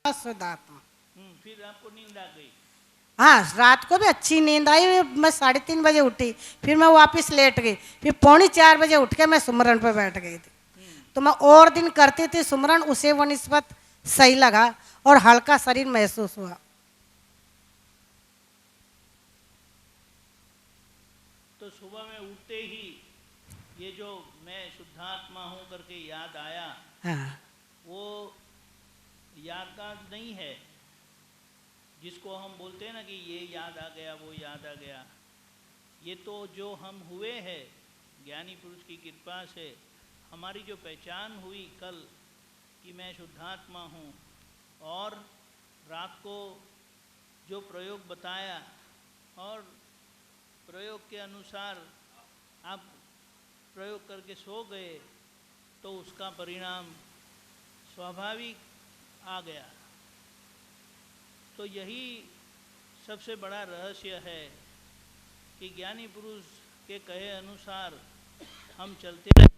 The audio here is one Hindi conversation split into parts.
शुद्धात्मा। फिर आपको नींद आ गई? हाँ, रात को भी अच्छी नींद आई। मैं 3:30 बजे उठी, फिर मैं वापस लेट गई, फिर 3:45 बजे उठ के मैं सुमरन पे बैठ गई थी। तो मैं और दिन करती थी सुमरन, उसे वो निस्बत सही लगा और हल्का शरीर महसूस हुआ। तो सुबह में उठते ही ये जो मैं शुद्धात्मा हूँ करके याद आया, हाँ। वो याद का नहीं है जिसको हम बोलते हैं ना कि ये याद आ गया, वो याद आ गया। ये तो जो हम हुए हैं ज्ञानी पुरुष की कृपा से, हमारी जो पहचान हुई कल कि मैं शुद्धात्मा हूँ, और रात को जो प्रयोग बताया और प्रयोग के अनुसार आप प्रयोग करके सो गए, तो उसका परिणाम स्वाभाविक आ गया। तो यही सबसे बड़ा रहस्य है कि ज्ञानी पुरुष के कहे अनुसार हम चलते रहेंगे।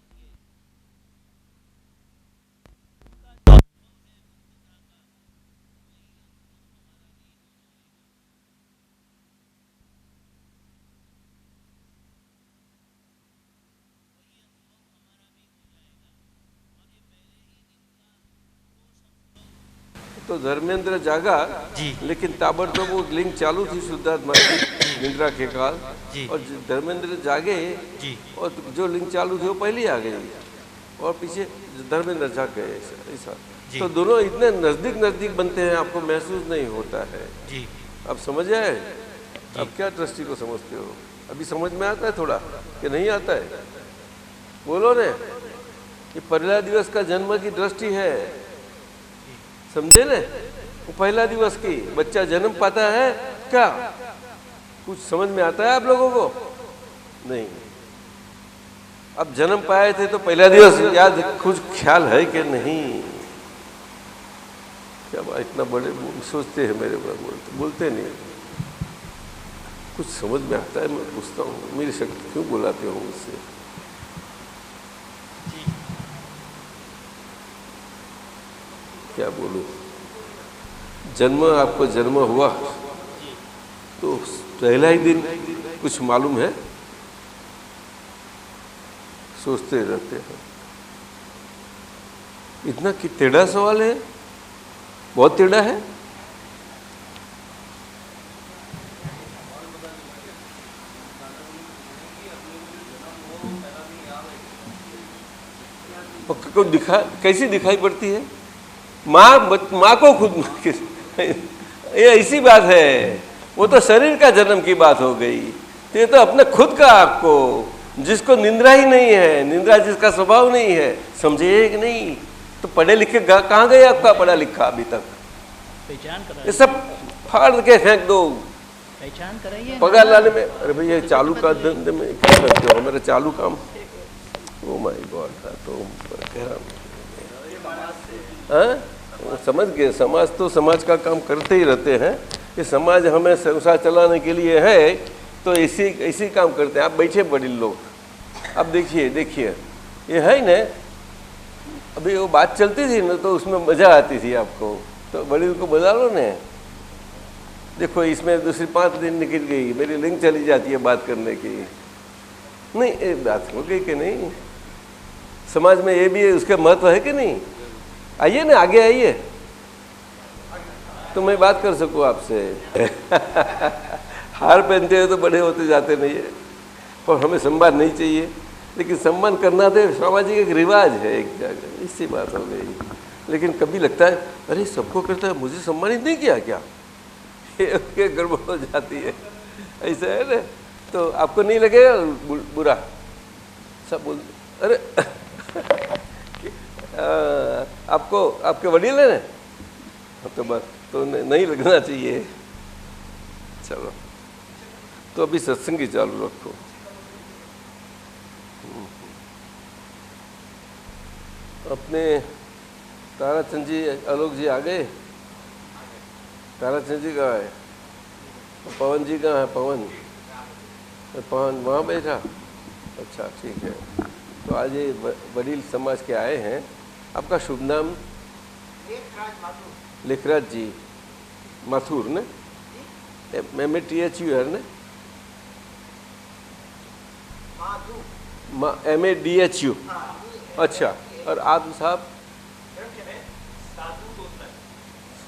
तो धर्मेंद्र जागा जी। लेकिन ताबड़तोड़ वो लिंक चालू थी शुद्धात्मा की निद्रा के काल, जी। और धर्मेंद्र जागे जी। और जो लिंक चालू थी वो पहले आ गई और पीछे धर्मेंद्र जाग गए, ऐसा। जी। तो दोनों इतने नजदीक नजदीक बनते हैं, आपको महसूस नहीं होता है। जी। अब समझ आए? अब क्या दृष्टि को समझते हो? अभी समझ में आता है थोड़ा कि नहीं आता है? बोलो ने। ये पहला दिवस का जन्म की दृष्टि है, समझे ने? वो पहला दिवस की बच्चा जन्म पाता है, क्या कुछ समझ में आता है आप लोगों को? नहीं। अब जन्म पाए थे तो पहला दिवस याद कुछ ख्याल है कि नहीं? क्या बात, इतना बड़े सोचते हैं मेरे बारे, बोलते नहीं। कुछ समझ में आता है, मैं पूछता हूँ मेरी शक्ति क्यों बुलाते हो मुझसे? क्या बोलूं? जन्म, आपको जन्म हुआ तो पहला ही दिन कुछ मालूम है? सोचते रहते हैं। इतना कि टेढ़ा सवाल है, बहुत टेढ़ा है। को कैसी दिखाई पड़ती है? माँ को खुद ये ऐसी बात है। वो तो शरीर का जन्म की बात हो गई, तो ये तो अपने खुद का, आपको जिसको निंद्रा ही नहीं है, निंद्रा जिसका स्वभाव नहीं है, समझे कि नहीं? तो पढ़े लिखे कहाँ गए आपका पढ़ा लिखा अभी तक? पहचान कराइए, ये सब फाड़ के फेंक दो। पहचान कराइए। पगार लाने में, अरे भैया चालू का धंधे में क्या करते हो? मेरा चालू काम, ओ माय गॉड, तो कह रहा हूँ समझ गए। समाज तो समाज का काम करते ही रहते हैं। ये समाज हमें संसार चलाने के लिए है, तो इसी काम करते हैं। आप बैठे बड़े लोग, अब देखिए ये है ना, अभी वो बात चलती थी ना, तो उसमें मजा आती थी आपको, तो बड़ी को बता लो ना। देखो इसमें दूसरी 5 दिन निकल गई, मेरी लिंक चली जाती है बात करने की। नहीं, एक बात हो गई कि नहीं? समाज में ये भी है, उसका महत्व है कि नहीं? आइए ना, आगे आइए तो मैं बात कर सकूं आपसे। हार पहनते हो तो बड़े होते जाते नहीं है, और हमें सम्मान नहीं चाहिए, लेकिन सम्मान करना तो सामाजिक एक रिवाज है, एक जगह इससे बात हो गई। लेकिन कभी लगता है अरे सबको करता है, मुझे सम्मानित नहीं किया क्या? ये गड़बड़ हो जाती है, ऐसा है ना। तो आपको नहीं लगेगा बुरा? सब बोल अरे आपको आपके वडील है ना, तो बस तो नहीं लगना चाहिए। चलो, तो अभी सत्संग ही चालू रखो। अपने ताराचंद जी, आलोक जी आ गए? ताराचंद जी कहाँ है? पवन जी कहाँ है? पवन वहाँ बैठा? अच्छा, ठीक है। तो आज ये वडील समाज के आए हैं। आपका शुभ नाम? लेखराज जी माथुर ने MATHU है ने MADHU। अच्छा, और आप साहब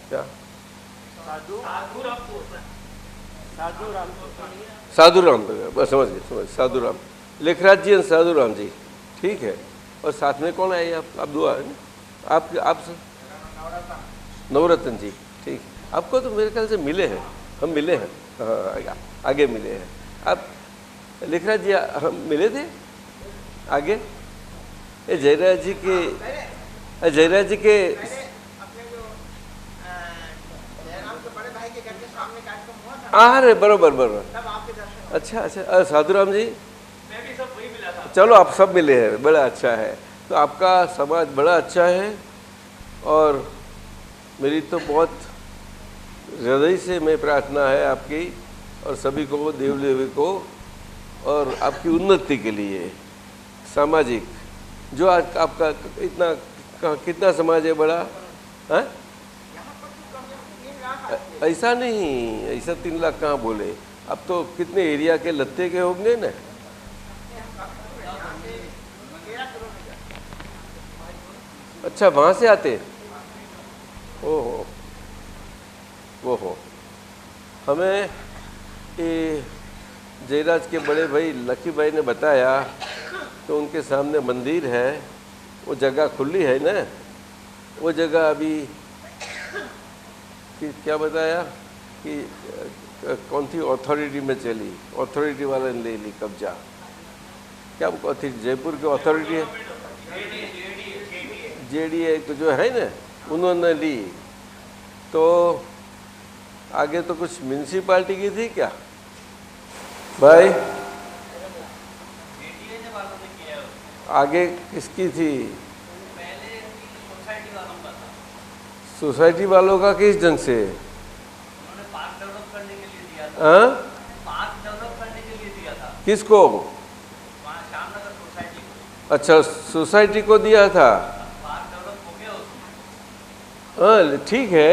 क्या? साधु राम, बस समझ गए, साधु राम, लेखराज जी और साधु राम जी, ठीक है। और साथ में कौन आए आप दो आए ना, आप नवरत्न जी, ठीक। आपको तो मेरे ख्याल से मिले हैं, हम मिले हैं, हाँ आगे मिले हैं। आप लेखराज जी हम मिले थे आगे, ये जयराज जी के अरे बरोबर। अच्छा, साधुराम जी, चलो आप सब मिले हैं, बड़ा अच्छा है। तो आपका समाज बड़ा अच्छा है और मेरी तो बहुत हृदय से मैं प्रार्थना है आपकी और सभी को, देव देवी को, और आपकी उन्नति के लिए सामाजिक जो आज आपका इतना कितना समाज है बड़ा है? ऐसा नहीं, ऐसा 3 लाख कहाँ बोले, अब तो कितने एरिया के लत्ते के होंगे ना। अच्छा, वहाँ से आते, ओहो ओहो। हमें ये जयराज के बड़े भाई लकी भाई ने बताया तो उनके सामने मंदिर है, वो जगह खुली है ना, वो जगह अभी कि क्या बताया कि कौन सी अथॉरिटी में चली, अथॉरिटी वाले ने ले ली कब्जा, क्या थी जयपुर की अथॉरिटी है, JDA जो है ना, उन्होंने ली। तो आगे तो कुछ म्यूनसिपालिटी की थी क्या भाई? आगे किसकी थी? सोसाइटी वालों का किस ढंग से? उन्होंने पार्क डेवलप करने के लिए दिया था। हाँ? पार्क डेवलप करने के लिए दिया था। किसको? वहाँ श्यामनगर सोसाइटी को। अच्छा, सोसाइटी को दिया था। पार्क डेवलप हो गया उसमें। हाँ ठीक है,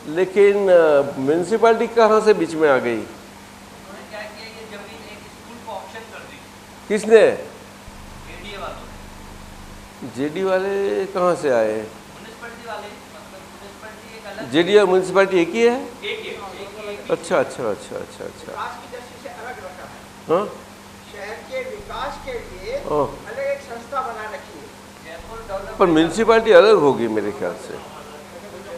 लेकिन म्यूनसिपालिटी कहाँ से बीच में आ गई? उन्होंने क्या किया, ये जमीन एक स्कूल को ऑक्शन कर दी। किसने? JDA वालों। JD वाले कहाँ से आए? म्यूनिसिपैलिटी वाले, मतलब म्यूनिसिपैलिटी एक अलग। JD और म्यूनसिपालिटी एक ही है? एक। अच्छा। विकास की दृष्टि से अलग रखा है। हाँ, शहर के विकास के लिए हाँ। अलग एक संस्था बना रखी है। जयपुर डेवलप। पर म्यूनसिपालिटी अलग होगी मेरे ख्याल से।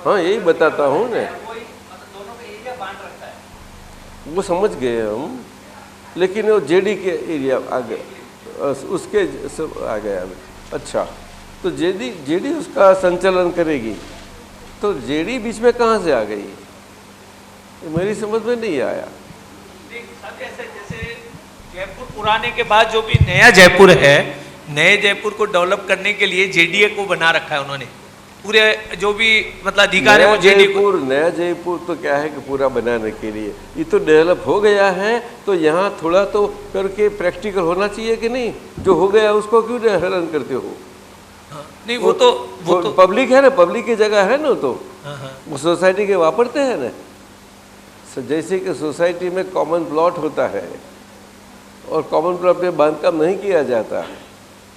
हाँ, यही बताता हूँ ना, कोई मतलब दोनों का एरिया बांट रखा है। वो समझ गए हम, लेकिन वो JD के एरिया आ गए, उसके सब आ गया। अच्छा, तो JD उसका संचालन करेगी, तो JD बीच में कहाँ से आ गई? मेरी समझ में नहीं आया। सब ऐसे जैसे जयपुर पुराने के बाद जो भी नया जयपुर है, नए जयपुर को डेवलप करने के लिए JDA को बना रखा है उन्होंने। पूरे जो भी मतलब अधिकार है वो नया जयपुर तो क्या है कि पूरा बनाने के लिए ये तो डेवलप हो गया है, तो यहाँ थोड़ा तो करके प्रैक्टिकल होना चाहिए कि नहीं? जो हो गया उसको क्यों हैरान करते हो? नहीं, वो तो पब्लिक है ना, पब्लिक की जगह है ना, तो हाँ। वो सोसाइटी के वापरते हैं ना। जैसे कि सोसाइटी में कॉमन प्लॉट होता है और कॉमन प्लॉट में बांधकाम नहीं किया जाता,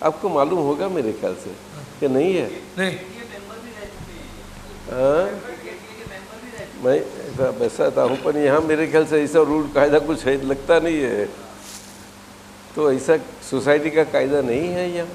आपको मालूम होगा मेरे ख्याल से कि नहीं है? नहीं, हाँ, मैं ऐसा बैसाता हूँ, पर यहाँ मेरे ख्याल से ऐसा रूल कायदा कुछ है लगता नहीं है। तो ऐसा सोसाइटी का कायदा नहीं है यहाँ।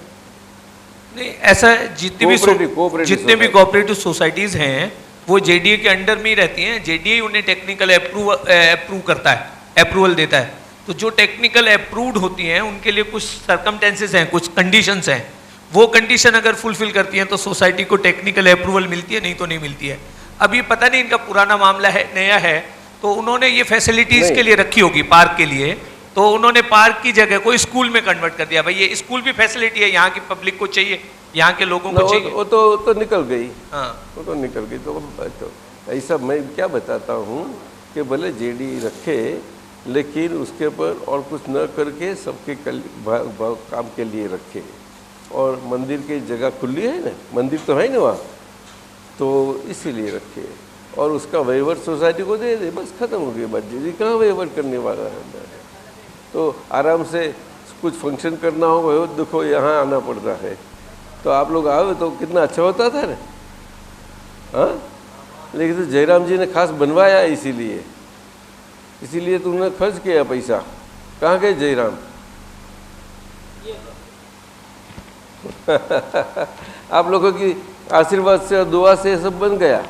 नहीं, ऐसा जितने भी कोऑपरेटिव सोसाइटीज हैं वो JDA के अंडर में ही रहती हैं। JDA उन्हें टेक्निकल अप्रूव करता है, अप्रूवल देता है। तो जो टेक्निकल अप्रूव्ड होती हैं उनके लिए कुछ सर्कमटेंसेस हैं, कुछ कंडीशंस हैं। वो कंडीशन अगर फुलफिल करती हैं तो सोसाइटी को टेक्निकल अप्रूवल मिलती है, नहीं तो नहीं मिलती है। अब ये पता नहीं इनका पुराना मामला है नया है, तो उन्होंने ये फैसिलिटीज के लिए रखी होगी पार्क के लिए, तो उन्होंने पार्क की जगह को स्कूल में कन्वर्ट कर दिया। भाई ये स्कूल भी फैसिलिटी है, यहाँ की पब्लिक को चाहिए, यहाँ के लोगों को चाहिए। वो तो निकल गई। हाँ, वो तो निकल गई। तो ऐसा मैं क्या बताता हूँ कि भले JD रखे, लेकिन उसके ऊपर और कुछ न करके सबके काम के लिए रखे। और मंदिर की जगह खुली है ना, मंदिर तो है ना वहाँ, तो इसीलिए रखे। और उसका वहीवट सोसाइटी को दे दे, बस खत्म हो गई बात। जी कहाँ वहीवट करने वाला है? तो आराम से कुछ फंक्शन करना हो, वहीवट देखो यहाँ आना पड़ता है। तो आप लोग आओ तो कितना अच्छा होता था ना। हाँ, लेकिन तो जयराम जी ने खास बनवाया इसीलिए तो उन्होंने खर्च किया पैसा। कहाँ गए जयराम? आप लोगों की आशीर्वाद से और दुआ से सब बन गया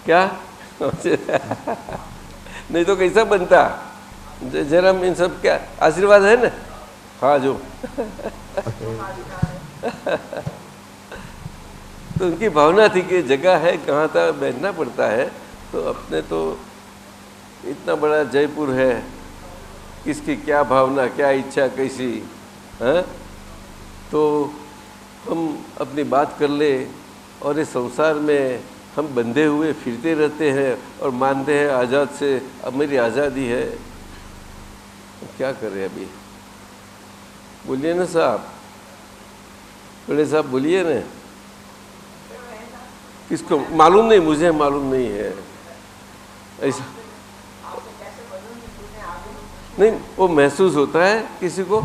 क्या? नहीं तो कैसा बनता? जयराम इन सब क्या आशीर्वाद है ना। हाँ जो तो उनकी भावना थी कि जगह है कहाँ तक बैठना पड़ता है। तो अपने तो इतना बड़ा जयपुर है, किसकी क्या भावना, क्या इच्छा कैसी है, तो हम अपनी बात कर ले। और इस संसार में हम बंधे हुए फिरते रहते हैं और मानते हैं आज़ाद से अब मेरी आज़ादी है। क्या कर रहे अभी? बोलिए ना साहब, बड़े साहब बोलिए ना। किसको मालूम नहीं? मुझे मालूम नहीं है ऐसा नहीं, वो महसूस होता है किसी को।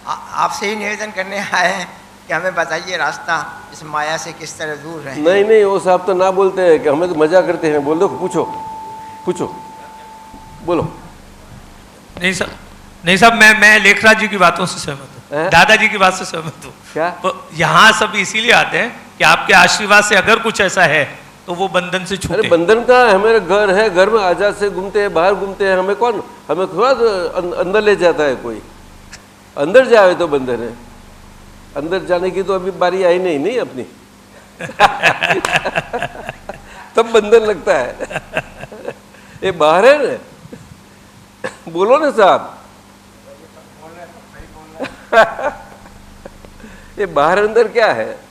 आपसे ही निवेदन करने आए हैं कि हमें बताइए रास्ता इस माया से किस तरह दूर रहे। नहीं वो साहब तो ना बोलते हैं कि हमें तो मजा करते हैं। बोल दो, पूछो बोलो। नहीं साहब मैं लेखराज जी की बातों से सहमत हूँ, दादाजी की बात से सहमत हूँ। क्या? तो यहाँ सब इसीलिए आते हैं कि आपके आशीर्वाद से अगर कुछ ऐसा है तो वो बंधन से छूटे। अरे बंधन का है, मेरा घर है, घर में आजाद से घूमते हैं, बाहर घूमते हैं। हमें थोड़ा अंदर ले जाता है कोई। अंदर जाए तो बंधन है, अंदर जाने की तो अभी बारी आई नहीं अपनी। तब बंधन लगता है। ये बाहर है ना, बोलो ना साहब। ये बाहर अंदर क्या है?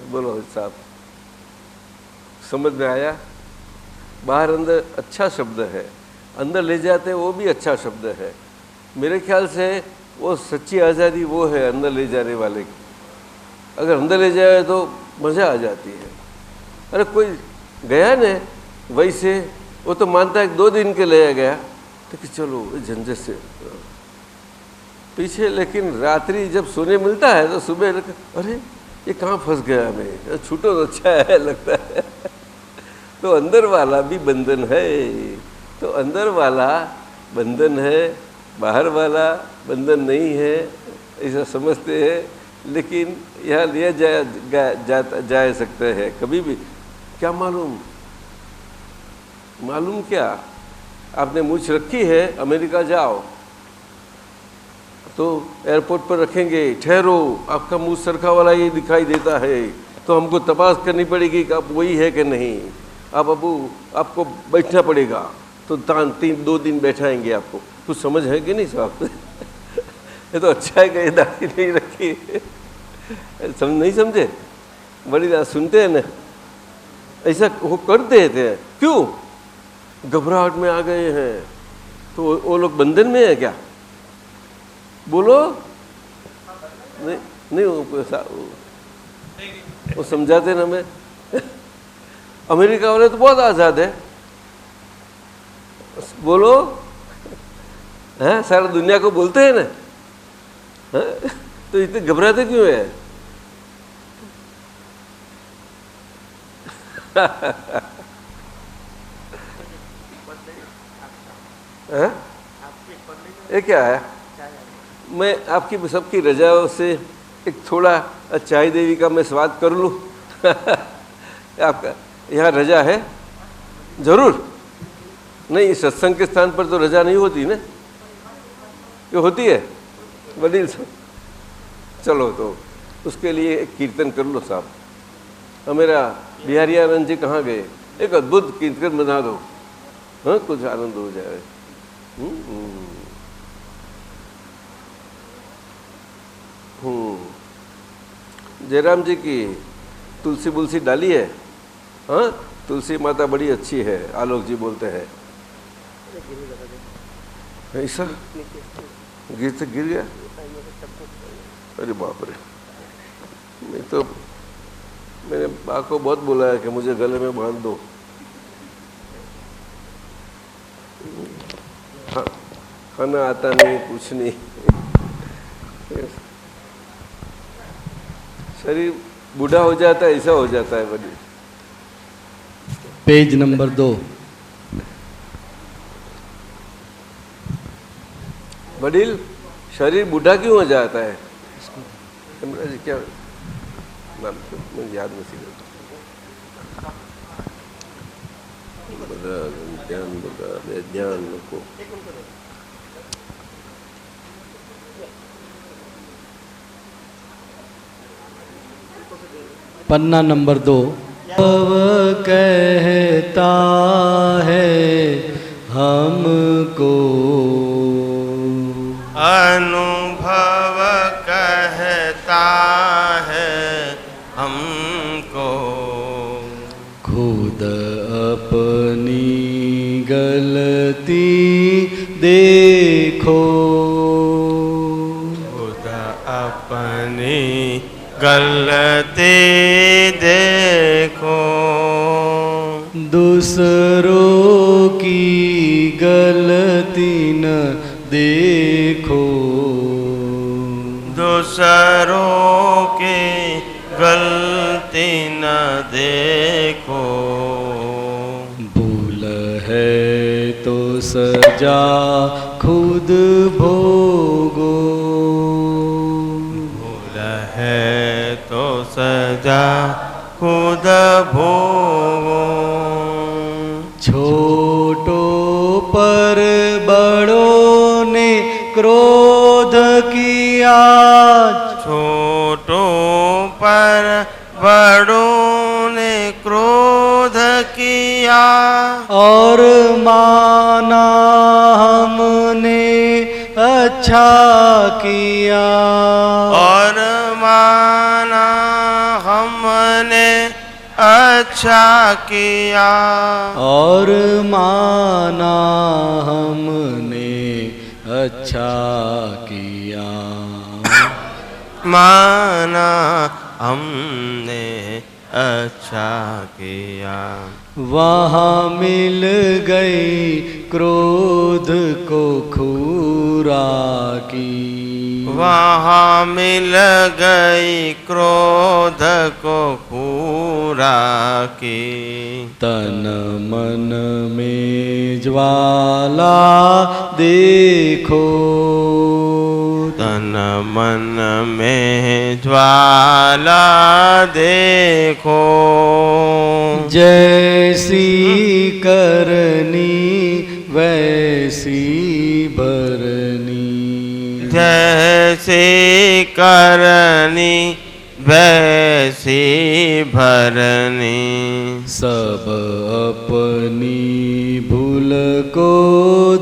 बोलो साहब, समझ में आया? बाहर अंदर अच्छा शब्द है, अंदर ले जाते वो भी अच्छा शब्द है। मेरे ख्याल से वो सच्ची आज़ादी वो है अंदर ले जाने वाले की। अगर अंदर ले जाए तो मज़ा आ जाती है। अरे कोई गया न वैसे, वो तो मानता है 2 दिन के लिए गया तो कि चलो झंझट से पीछे, लेकिन रात्रि जब सोने मिलता है तो सुबह अरे ये कहाँ फंस गया मैं, छूटो तो अच्छा है लगता है। तो अंदर वाला भी बंधन है, तो अंदर वाला बंधन है, बाहर वाला बंधन नहीं है, ऐसा समझते हैं। लेकिन यहाँ लिया जा सकता है कभी भी। क्या मालूम क्या? आपने मूछ रखी है, अमेरिका जाओ तो एयरपोर्ट पर रखेंगे, ठहरो आपका मुंह सरखा वाला ये दिखाई देता है, तो हमको तपास करनी पड़ेगी कि आप वही है कि नहीं। आपको बैठना पड़ेगा, तो 2 दिन बैठाएंगे आपको। कुछ समझ है कि नहीं साहब? ये तो अच्छा है कि ये दाढ़ी नहीं रखी। नहीं समझे? बड़ी बात सुनते हैं ना, ऐसा वो कर देते हैं। क्यों? घबराहट में आ गए हैं तो वो लोग बंधन में है क्या? बोलो। नहीं वो समझाते ना। मैं अमेरिका वाले तो बहुत आज़ाद है, बोलो। हैं, सारा दुनिया को बोलते हैं ना, हैं? तो इतने घबराते क्यों है? ये क्या है? मैं आपकी सबकी रजाओं से एक थोड़ा चाय देवी का मैं स्वाद कर लूँ। आपका यहाँ रजा है? जरूर नहीं, सत्संग के स्थान पर तो रजा नहीं होती ना, ये होती है वडील साहब। चलो तो उसके लिए एक कीर्तन कर लो साहब। और मेरा बिहारी आनंद जी कहाँ गए? एक अद्भुत कीर्तन बना दो, हाँ, कुछ आनंद हो जाए। जयराम जी की तुलसी बुलसी डाली है? हाँ, तुलसी माता बड़ी अच्छी है, आलोक जी बोलते हैं। ऐसा गिर गया। अरे बाप रे, मैंने बा को बहुत बोला है कि मुझे गले में बांध दो। हाँ, खाना आता नहीं, कुछ नहीं। शरीर बूढ़ा हो जाता है, ऐसा हो जाता है। बड़ी पेज नंबर 2। वडील, शरीर बूढ़ा क्यों हो जाता है? क्या नाम मुझे याद नहीं। ध्यान को पन्ना नंबर 2। कहता है हमको, अनुभव कहता है हमको, खुद अपनी गलती देखो, खुद अपनी गलती देखो, दूसरों की गलती न देखो, दूसरों की गलती न देखो, भूल है तो सजा खुद भोगो, भूल है तो सजा खुद भोगो, छोटों पर बड़ों ने क्रोध किया, छोटों पर बड़ों ने क्रोध किया, और माना हमने अच्छा किया, और माना हमने अच्छा किया, और माना हमने अच्छा किया, माना हमने अच्छा किया, वहाँ मिल गई क्रोध को खुराकी, वहाँ मिल गई क्रोध को खुराकी, तन मन में ज्वाला देखो, तन मन में ज्वाला देखो, जैसी करनी वैसी भरनी, जैसे करनी वैसी भरनी, सब अपनी भूल को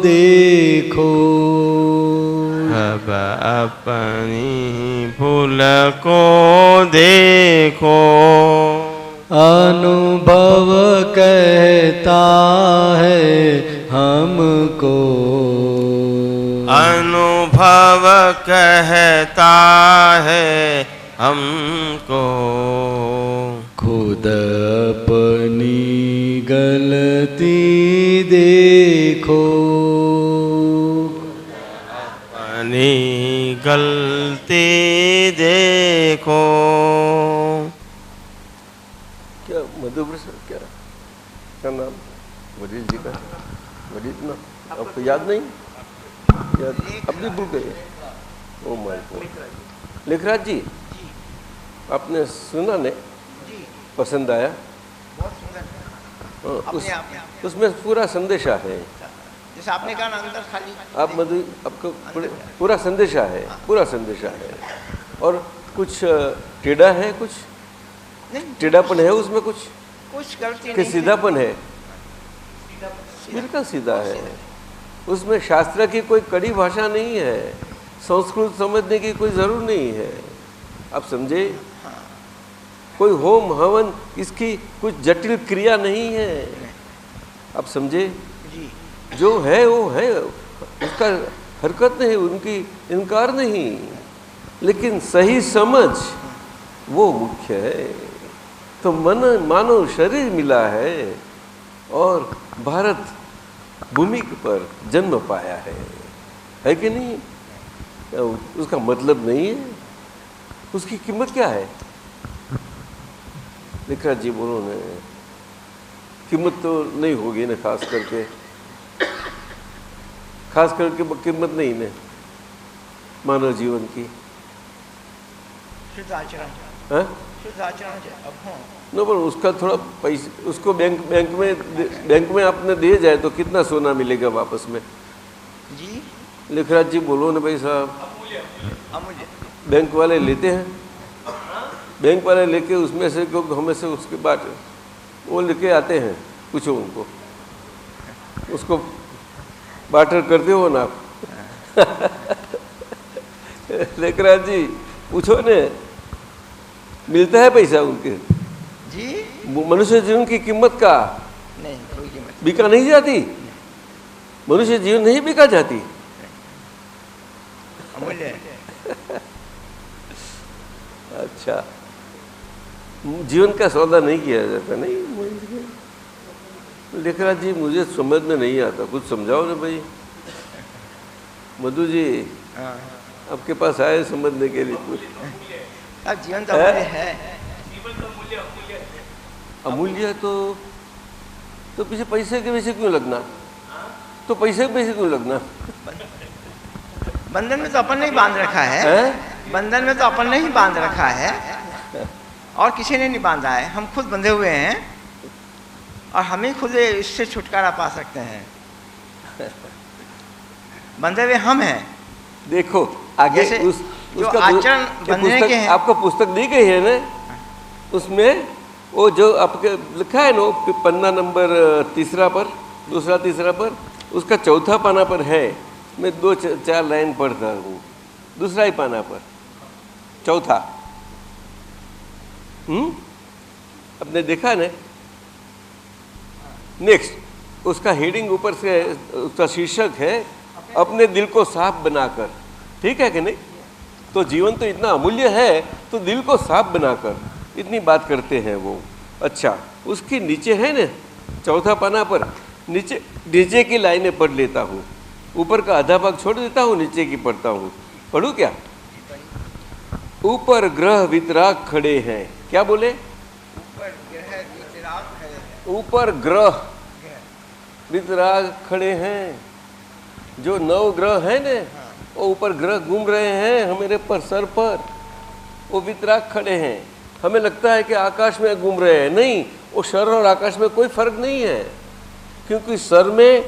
देखो, अब अपनी भूल को देखो, अनुभव कहता है हमको, अनुभव कहता है हमको, खुद अपनी गलती देखो, अपनी गलती देखो। क्या मधुब्र सर, क्या नाम वडील जी का? वडील ना, आपको याद नहीं? याद अब भी भूल गए? Oh my God. Lekhraj ji, आपने सुना ने? पसंद आया? उसमें पूरा संदेशा है। जैसे आपने कहा ना, अंदर खाली आप मधु, आपको पूरा संदेशा है, पूरा संदेशा है। और कुछ टेढ़ा है, कुछ टेढ़ापन है उसमें, कुछ गलती कि नहीं, सीधापन है? बिल्कुल सीधा है। उसमें शास्त्र की कोई कड़ी भाषा नहीं है, संस्कृत समझने की कोई जरूर नहीं है। आप समझे? कोई होम हवन, इसकी कुछ जटिल क्रिया नहीं है। आप समझे? जो है वो है, उसका हरकत नहीं, उनकी इनकार नहीं, लेकिन सही समझ वो मुख्य है। तो मन मानव शरीर मिला है और भारत भूमि पर जन्म पाया है कि नहीं? उसका मतलब नहीं है, उसकी कीमत क्या है? लेखराज जी बोलो ने, कीमत तो नहीं होगी ना, खास करके कीमत नहीं ने मानव जीवन की। शुद्ध आचरण, हाँ? शुद्ध आचरण अब हो नो, पर उसका थोड़ा पैसे उसको बैंक में आपने दिए जाए तो कितना सोना मिलेगा वापस में? जी लेखराज जी बोलो ना भाई साहब। अमूल्य बैंक वाले लेते हैं, बैंक वाले लेके उसमें से क्योंकि हमें से उसके बाद वो लेके आते हैं, पूछो उनको, उसको बार्टर करते हो ना आप? लेखराज जी पूछो ने, मिलता है पैसा उनके? जी मनुष्य जीवन की कीमत का नहीं, कोई कीमत बिका नहीं जाती, मनुष्य जीवन नहीं बिका जाती। अमूल्य है। अच्छा, जीवन का सौदा नहीं किया जाता? नहीं लेखराज जी, मुझे समझ में नहीं आता, कुछ समझाओ ना भाई। मधु जी हाँ। आपके पास आए समझने के लिए कुछ? अब जीवन तो अमूल्य है। अमूल्य तो पीछे पैसे के पीछे क्यों लगना? तो पैसे के पीछे क्यों लगना? बंधन में तो अपन ने ही बांध रखा है, बंधन में तो अपन ने ही बांध रखा है और किसी ने नहीं बांधा है, हम खुद बंधे हुए हैं और हम ही खुद इससे छुटकारा पा सकते हैं। बंधे हुए हम हैं। देखो आगे जैसे जो उसका आचरण बंधने के हैं, आपको पुस्तक दी गई है ना, उसमें वो जो आपके लिखा है ना, पन्ना नंबर 3 पर, दूसरा 3 पर, उसका 4था पाना पर है। मैं 2-4 लाइन पढ़ता हूँ, दूसरा ही पाना पर, 4था। आपने देखा ना? नेक्स्ट उसका हेडिंग ऊपर से, उसका शीर्षक है अपने दिल को साफ बनाकर। ठीक है कि नहीं? तो जीवन तो इतना अमूल्य है, तो दिल को साफ बनाकर इतनी बात करते हैं वो। अच्छा, उसके नीचे है ना, 4था पाना पर, नीचे की लाइनें पढ़ लेता हूँ, ऊपर का आधा भाग छोड़ देता हूँ, नीचे की पढ़ता हूँ। पढ़ूँ क्या? ऊपर ग्रह वितराग खड़े हैं। क्या बोले? ऊपर ग्रह वितराग खड़े हैं। जो 9 ग्रह है ना, वो ऊपर ग्रह घूम रहे हैं हमारे पर, सर पर, वो वितराग खड़े हैं। हमें लगता है कि आकाश में घूम रहे हैं, नहीं, वो सर और आकाश में कोई फर्क नहीं है, क्योंकि सर में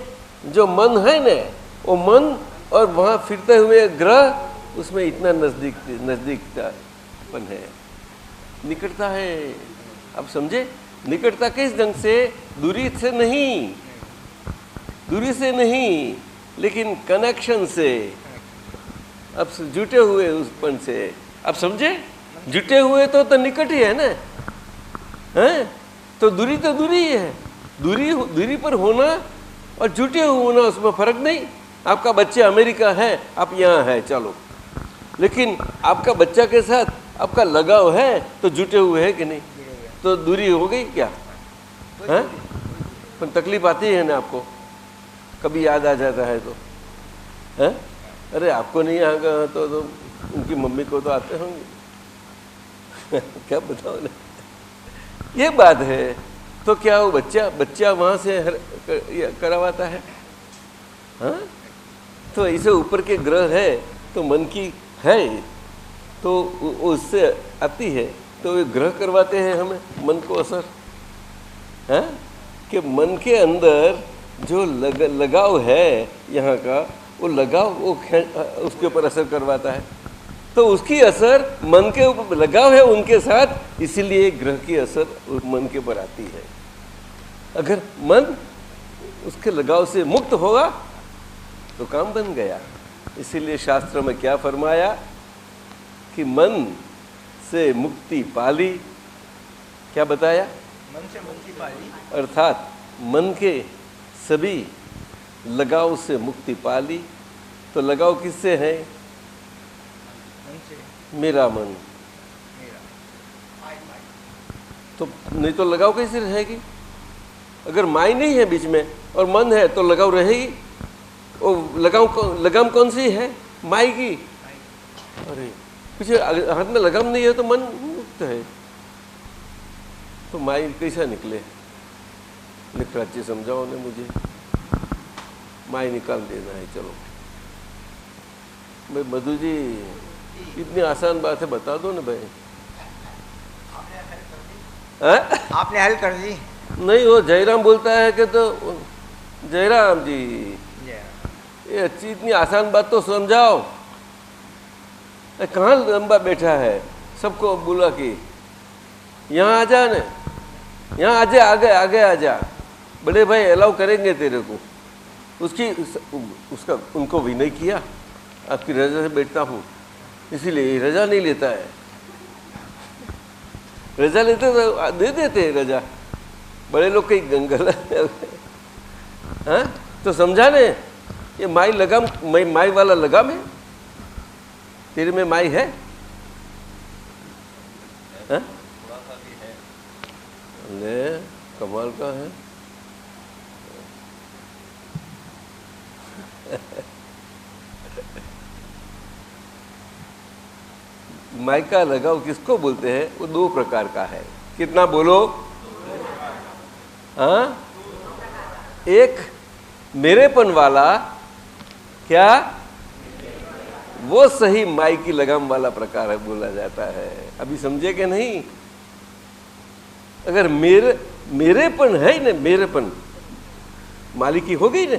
जो मन है ना, वो मन और वहाँ फिरते हुए ग्रह, उसमें इतना नजदीकतापन है, निकटता है। अब समझे? निकटता किस ढंग से? दूरी से नहीं, लेकिन कनेक्शन से, अब जुटे हुए उसपन से। अब समझे? जुटे हुए तो निकट ही है ना, हैं? तो दूरी ही है। दूरी पर होना और जुटे हुए होना, उसमें फर्क नहीं। आपका बच्चा अमेरिका है, आप यहाँ है, चलो, लेकिन आपका बच्चा के साथ आपका लगाव है, तो जुटे हुए है कि नहीं? तो दूरी हो गई क्या? हैं? पर तकलीफ आती है ना आपको, कभी याद आ जाता है तो, हैं? अरे आपको नहीं आएगा तो उनकी मम्मी को तो आते होंगे। क्या बताओ ना, ये बात है। तो क्या वो बच्चा वहाँ से करवाता है? हाँ? तो ऐसे ऊपर के ग्रह है, तो मन की है, तो उससे आती है, तो वे ग्रह करवाते हैं हमें, मन को असर है कि मन के अंदर जो लगाव है यहाँ का, वो लगाव वो उसके ऊपर असर करवाता है। तो उसकी असर मन के ऊपर लगाव है उनके साथ, इसीलिए ग्रह की असर मन के ऊपर आती है। अगर मन उसके लगाव से मुक्त होगा तो काम बन गया। इसीलिए शास्त्र में क्या फरमाया कि मन से मुक्ति पाली। क्या बताया? मन से मुक्ति पाली, अर्थात मन के सभी लगाव से मुक्ति पाली। तो लगाव किससे है? मेरा मन। तो नहीं तो लगाव कैसे रहेगी? अगर माई नहीं है बीच में और मन है तो लगाव रहेगी। वो लगाम कौन सी है? माई की। अरे पीछे हाथ में लगाम नहीं है तो मन मुक्त है, तो माई कैसा निकले? निकराची समझाओ ने मुझे। माई निकाल देना है। चलो भाई मधु जी, इतनी आसान बात है, बता दो ना भाई। आपने हल कर दी। नहीं, वो जयराम बोलता है कि तो जयराम जी ये अच्छी इतनी आसान बात तो समझाओ। कहाँ लंबा बैठा है, सबको बोला कि यहाँ आ जा न, यहाँ आ जा, आगे आगे आ जा, बड़े भाई अलाउ करेंगे तेरे को। उसका उनको विनय किया, आपकी रजा से बैठता हूँ, इसीलिए रजा नहीं लेता है। रजा लेते तो दे देते हैं रजा, बड़े लोग कहीं गंगल। हाँ तो समझा ने, ये माई लगाम, माई वाला लगाम है तेरे में। माई है? हाँ? ले कमाल का है। माई का लगाव किसको बोलते हैं? वो दो प्रकार का है। कितना बोलो? हाँ, एक मेरेपन वाला, क्या वो सही माई की लगाम वाला प्रकार है, बोला जाता है। अभी समझे कि नहीं? अगर मेरेपन है ना, मेरेपन मालिकी हो गई ना,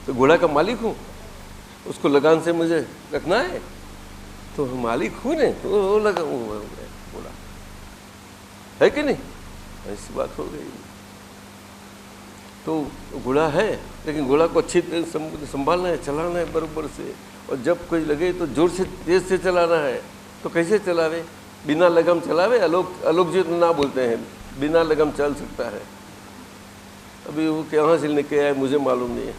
तो घोड़ा का मालिक हूं, उसको लगान से मुझे रखना है, तो मालिक हूं ने, तो वो लगा घोड़ा है कि नहीं? ऐसी बात हो गई। तो घोड़ा है, लेकिन घोड़ा को अच्छी तरह संभालना है, चलाना है बराबर से, और जब कोई लगे तो जोर से तेज से चलाना है। तो कैसे चलावे? बिना लगाम चलावे। आलोक जी तो ना बोलते हैं बिना लगाम चल सकता है। अभी वो कहाँ से लेके आए मुझे मालूम नहीं है।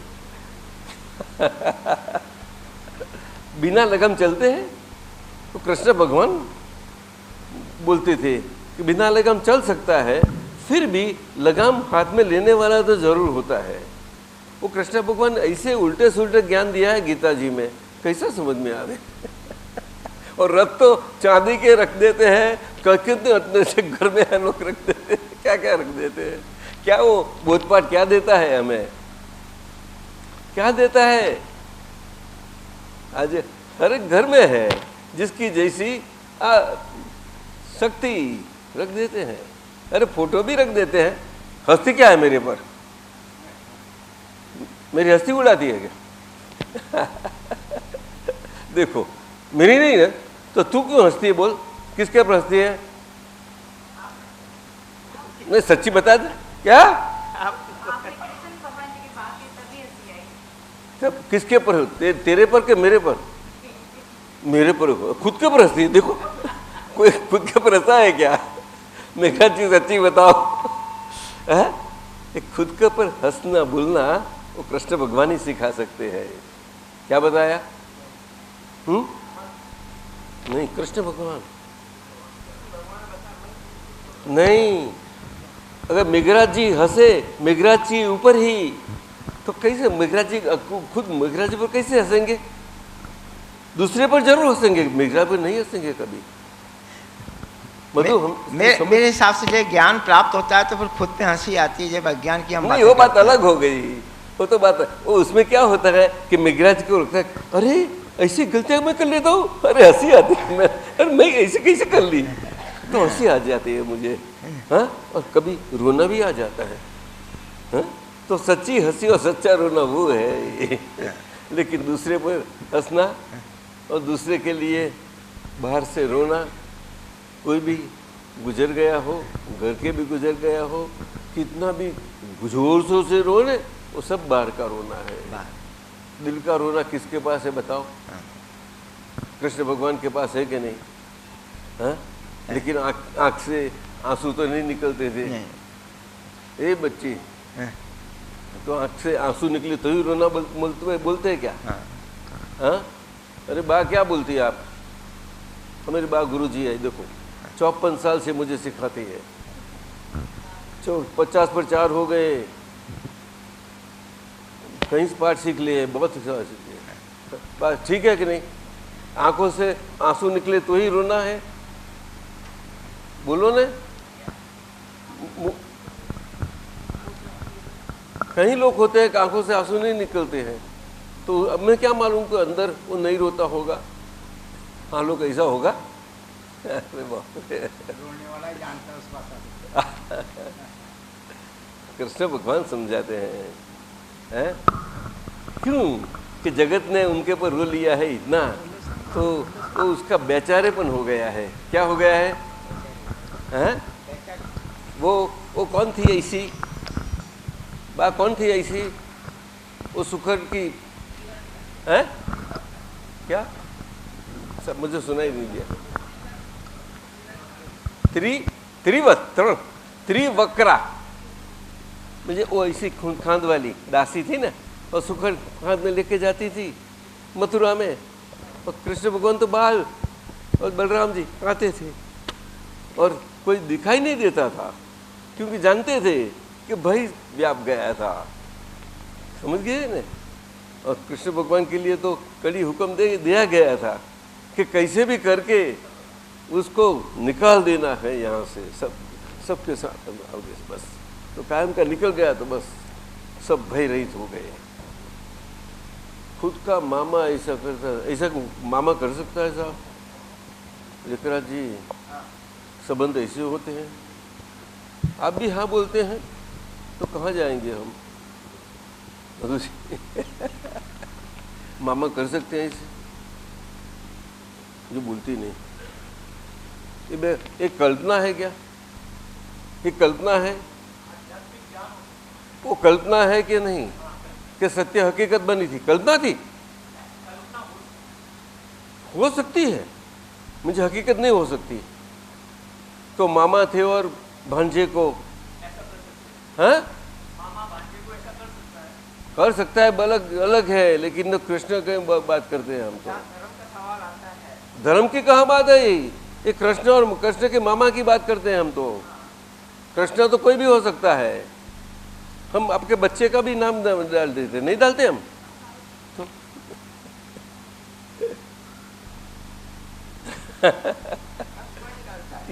बिना लगाम चलते हैं। तो कृष्ण भगवान बोलते थे कि बिना लगाम चल सकता है, फिर भी लगाम हाथ में लेने वाला तो जरूर होता है। वो कृष्ण भगवान ऐसे उल्टे सुल्टे ज्ञान दिया है गीता जी में, कैसा समझ में आवे। और रथ तो चांदी के रख देते हैं, कितने इतने से घर में लोग रख देते हैं, क्या क्या रख देते हैं। क्या वो बोधपाठ क्या देता है हमें? क्या देता है? आज हर एक घर में है, जिसकी जैसी शक्ति रख देते हैं। अरे फोटो भी रख देते हैं। हस्ती क्या है मेरे पर? मेरी हस्ती उड़ाती है क्या? देखो मेरी नहीं है तो तू क्यों हंसती है? बोल, किसके पर हंसती है? नहीं सच्ची बता दे। क्या तब किसके पर? तेरे पर के मेरे पर? मेरे पर। खुद के पर हंसती है। देखो कोई खुद के पर हंसा है क्या? मेरा चीज सच्ची बताओ। खुद के पर हंसना बोलना वो कृष्ण भगवान ही सिखा सकते हैं। क्या बताया? नहीं, कृष्ण भगवान नहीं। अगर मेघराज जी हंसे, मेघराज जी ऊपर ही, तो कैसे मेघराज जी खुद मेघराज जी पर कैसे हंसेंगे? दूसरे पर जरूर हंसेंगे, मेघराज पर नहीं हंसेंगे कभी। मेरे हिसाब से जब ज्ञान प्राप्त होता है तो फिर खुद पे हंसी आती है जब अज्ञान की हम नहीं, वो बात अलग हो गई। वो तो बात वो उसमें क्या होता है कि मेघराज को लगता है अरे ऐसी गलतियां मैं कर लेता हूँ, अरे हंसी आती है। अरे मैं ऐसे कैसे कर ली, तो हंसी आ जाती है मुझे। हाँ, और कभी रोना भी आ जाता है। हाँ? तो सच्ची हंसी और सच्चा रोना वो है। लेकिन दूसरे पर हंसना और दूसरे के लिए बाहर से रोना, कोई भी गुजर गया हो, घर के भी गुजर गया हो, कितना भी जोर से रो ले, वो सब बाहर का रोना है। दिल का रोना किसके पास है बताओ? कृष्ण भगवान के पास है कि नहीं? हाँ? लेकिन आँख से आंसू तो नहीं निकलते थे। ए बच्ची, तो आँख से आंसू निकले तो ही रोना बोलते हैं क्या? हाँ, अरे बा क्या बोलती है आप? हमारी बा गुरुजी है, देखो 54 साल से मुझे सिखाती है। 50 पर 4 हो गए, कहीं से पाठ सीख लिए, बहुत सीख लिए। बात ठीक है कि नहीं? आंखों से आंसू निकले तो ही रोना है, बोलो ने। कई लोग होते हैं कि आंखों से आंसू नहीं निकलते हैं, तो अब मैं क्या मालूम कि अंदर वो नहीं रोता होगा। हाँ, लोग ऐसा होगा। अरे बाप रे, रोने वाला ही जानता है उस भाषा को। कृष्ण भगवान समझाते हैं क्यों कि जगत ने उनके ऊपर रो लिया है इतना, तो उसका बेचारेपन हो गया है। क्या हो गया है? हैं? वो कौन थी ऐसी बा? कौन थी ऐसी? वो सुखर की है क्या? सब मुझे सुनाई नहीं दिया। त्रिवक्रा मुझे वो ऐसी खांद वाली दासी थी ना, और सुखर खांद में लेके जाती थी मथुरा में, और कृष्ण भगवान तो बाल और बलराम जी आते थे, और कोई दिखाई नहीं देता था क्योंकि जानते थे कि भाई व्याप गया था। समझ गए ना? और कृष्ण भगवान के लिए तो कड़ी हुक्म दिया गया था कि कैसे भी करके उसको निकाल देना है यहाँ से, सबके साथ बस। तो कायम का निकल गया तो बस सब भय रहित हो गए। खुद का मामा ऐसा करता, ऐसा मामा कर सकता है साहब? लेखराज जी, संबंध ऐसे होते हैं। आप भी हाँ बोलते हैं तो कहाँ जाएंगे हम? मामा कर सकते हैं ऐसे, जो बोलती नहीं। एक कल्पना है क्या? एक कल्पना है? वो कल्पना है कि नहीं कि सत्य हकीकत बनी थी? कल्पना थी, हो सकती है, मुझे हकीकत नहीं हो सकती। तो मामा थे और भांजे को, हैं? कर सकता है, अलग अलग है, लेकिन कृष्ण की बात करते हैं हम तो। धर्म की कहाँ बात है? ये कृष्ण और कृष्ण के मामा की बात करते हैं हम तो। कृष्ण तो कोई भी हो सकता है। हम आपके बच्चे का भी नाम डाल देते, नहीं डालते हम तो।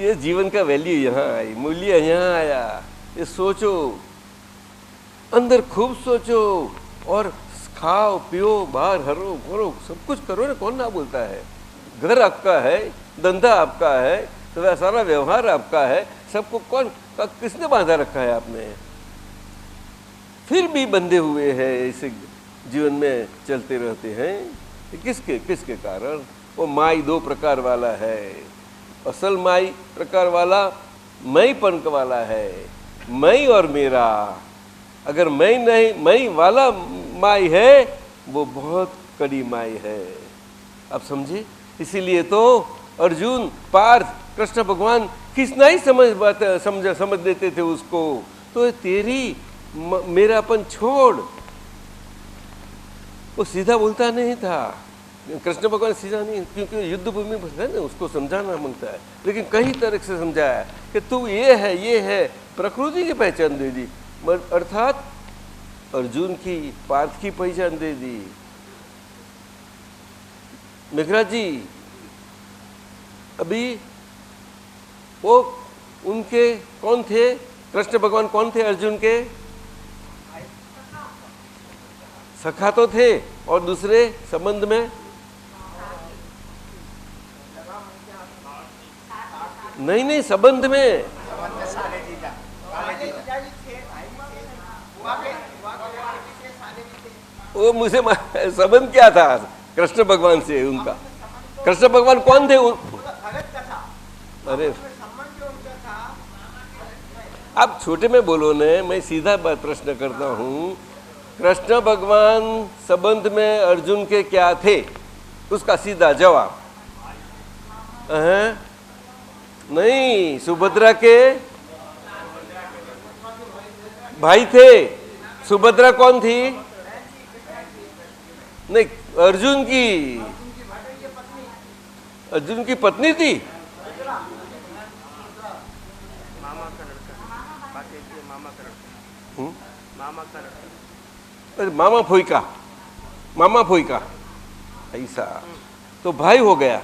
ये जीवन का वैल्यू यहाँ आई, मूल्य यहाँ आया। ये सोचो, अंदर खूब सोचो, और खाओ पियो, बाहर हरो करो, सब कुछ करो ना। कौन ना बोलता है? घर आपका है, धंधा आपका है, तो सारा व्यवहार आपका है। सबको कौन किसने बांधा रखा है आपने? फिर भी बंधे हुए हैं, ऐसे जीवन में चलते रहते हैं। किसके कारण? वो माई 2 प्रकार वाला है। असल माई प्रकार वाला मैंपन वाला है, मैं और मेरा। अगर मैं नहीं, मैं वाला माई है, वो बहुत कड़ी माई है। आप समझे? इसीलिए तो अर्जुन, पार्थ, कृष्ण भगवान किसना ही समझ देते थे उसको। तो तेरी मेरापन छोड़। वो सीधा बोलता नहीं था, कृष्ण भगवान सीधा नहीं, क्योंकि युद्ध भूमि पर है ना, उसको समझाना मांगता है। लेकिन कई तरह से समझाया कि तू ये है, प्रकृति की पहचान दे दी, अर्थात अर्जुन की, पार्थ की पहचान दे दी। मेघराज जी, अभी वो उनके कौन थे? कृष्ण भगवान कौन थे अर्जुन के? सखा तो थे, और दूसरे संबंध में नहीं, संबंध में वो मुझे संबंध क्या था कृष्ण भगवान से उनका? कृष्ण भगवान कौन थे? अरे आप छोटे में बोलो ने, मैं सीधा प्रश्न करता हूँ। कृष्ण भगवान संबंध में अर्जुन के क्या थे? उसका सीधा जवाब। नहीं, सुभद्रा के भाई थे। सुभद्रा कौन थी? नहीं, अर्जुन की पत्नी थी। अरे मामा फोई का ऐसा तो भाई हो गया,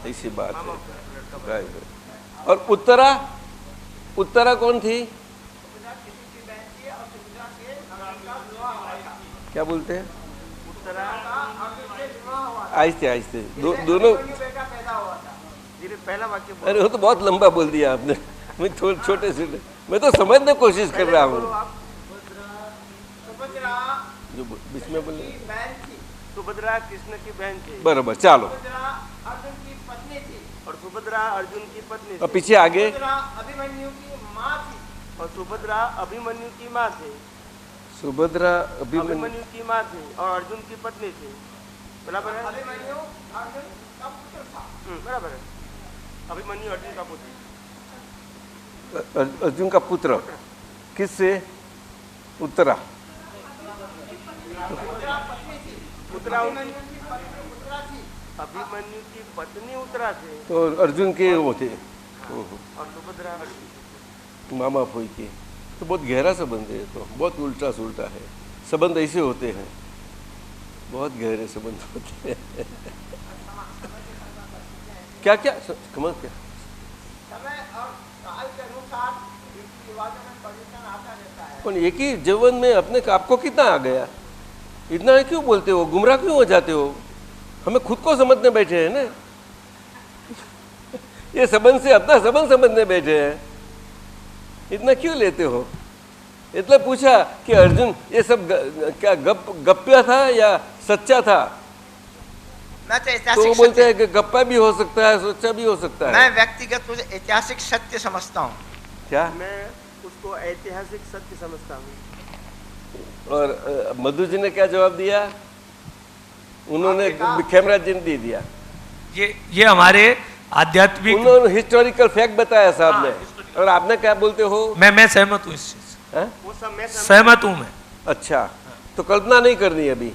ऐसी बात है। और उत्तरा कौन थी? क्या बोलते हैं? आहिस्ते दोनों। पहला वाक्य अरे वो तो बहुत लंबा बोल दिया आपने, मैं थोड़े छोटे से, मैं तो समझने की कोशिश कर रहा हूँ। जो बीच में बोले सुभद्रा कृष्ण की बहन थी। बराबर, चलो। अर्जुन की पत्नी थी और सुभद्रा अर्जुन की पत्नी और थी। पीछे आगे अभिमन्यु की माँ थी। और सुभद्रा अभिमन्यु की माँ थी। सुभद्रा अभिमन्यु की माँ थी और अर्जुन की पत्नी थी। बराबर है? अभिमन्यु अर्जुन का पुत्र था। बराबर है। अभिमन्यु अर्जुन का पुत्र। अर्जुन का पुत्र किससे? उत्तरा। उत्तरा अभिमन्यु की पत्नी उत्तरा थी। तो अर्जुन के वो थे और सुभद्रा अर्जुन। मामा फोई के। तो बहुत गहरा संबंध है, तो बहुत उल्टा सुल्टा है। संबंध ऐसे होते हैं, बहुत गहरे संबंध होते हैं। क्या क्या समझ क्या? समय और काल के अनुसार रीति रिवाजों में परिवर्तन आता रहता है। कौन एक ही जीवन में अपने आपको कितना आ गया? इतना क्यों बोलते हो? गुमराह क्यों हो जाते हो? हमें खुद को समझने बैठे हैं ना, ये संबंध से अपना संबंध समझने बैठे हैं। इतना क्यों लेते हो? इतना पूछा कि अर्जुन ये सब क्या गप्पा था या सच्चा था? मैं तो तो ऐतिहासिक बोलते हैं कि गप्पा भी हो सकता है, सच्चा भी हो सकता मैं है। व्यक्तिगत रूप से ऐतिहासिक सत्य समझता हूँ। क्या? मैं उसको ऐतिहासिक सत्य समझता हूँ। और मधु जी ने क्या जवाब दिया? उन्होंने खेमराज जी ने दे दिया। ये हमारे आध्यात्मिक, उन्होंने हिस्टोरिकल फैक्ट बताया साहब ने, और आपने क्या बोलते हो? मैं सहमत हूँ इस चीज से। हैं? वो सब मैं सहमत हूँ मैं। अच्छा, तो कल्पना नहीं करनी अभी।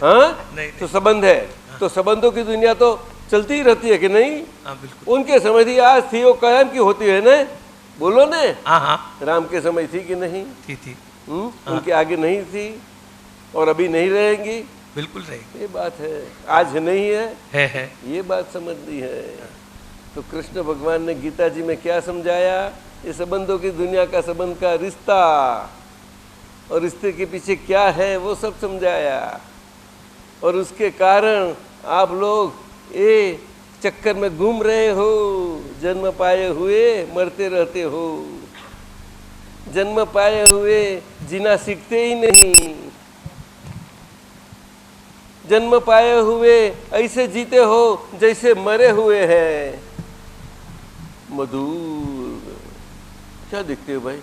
हाँ, नहीं। तो संबंध है, तो संबंधों की दुनिया तो चलती ही रहती है कि नहीं? हाँ बिल्कुल। उनके समय थी, आज थी, वो कायम की होती है ना? बोलो ने। हाँ राम के समय थी कि नहीं? थी। उनके आगे नहीं थी और अभी नहीं रहेंगी। बिल्कुल रहेगी। ये बात है, आज नहीं है, है। ये बात समझनी है। तो कृष्ण भगवान ने गीता जी में क्या समझाया? ये संबंधों की दुनिया का संबंध का रिश्ता, और रिश्ते के पीछे क्या है वो सब समझाया। और उसके कारण आप लोग ये चक्कर में घूम रहे हो, जन्म पाए हुए मरते रहते हो, जन्म पाए हुए जीना सीखते ही नहीं, जन्म पाए हुए ऐसे जीते हो जैसे मरे हुए हैं। मधुर क्या दिखते हो भाई?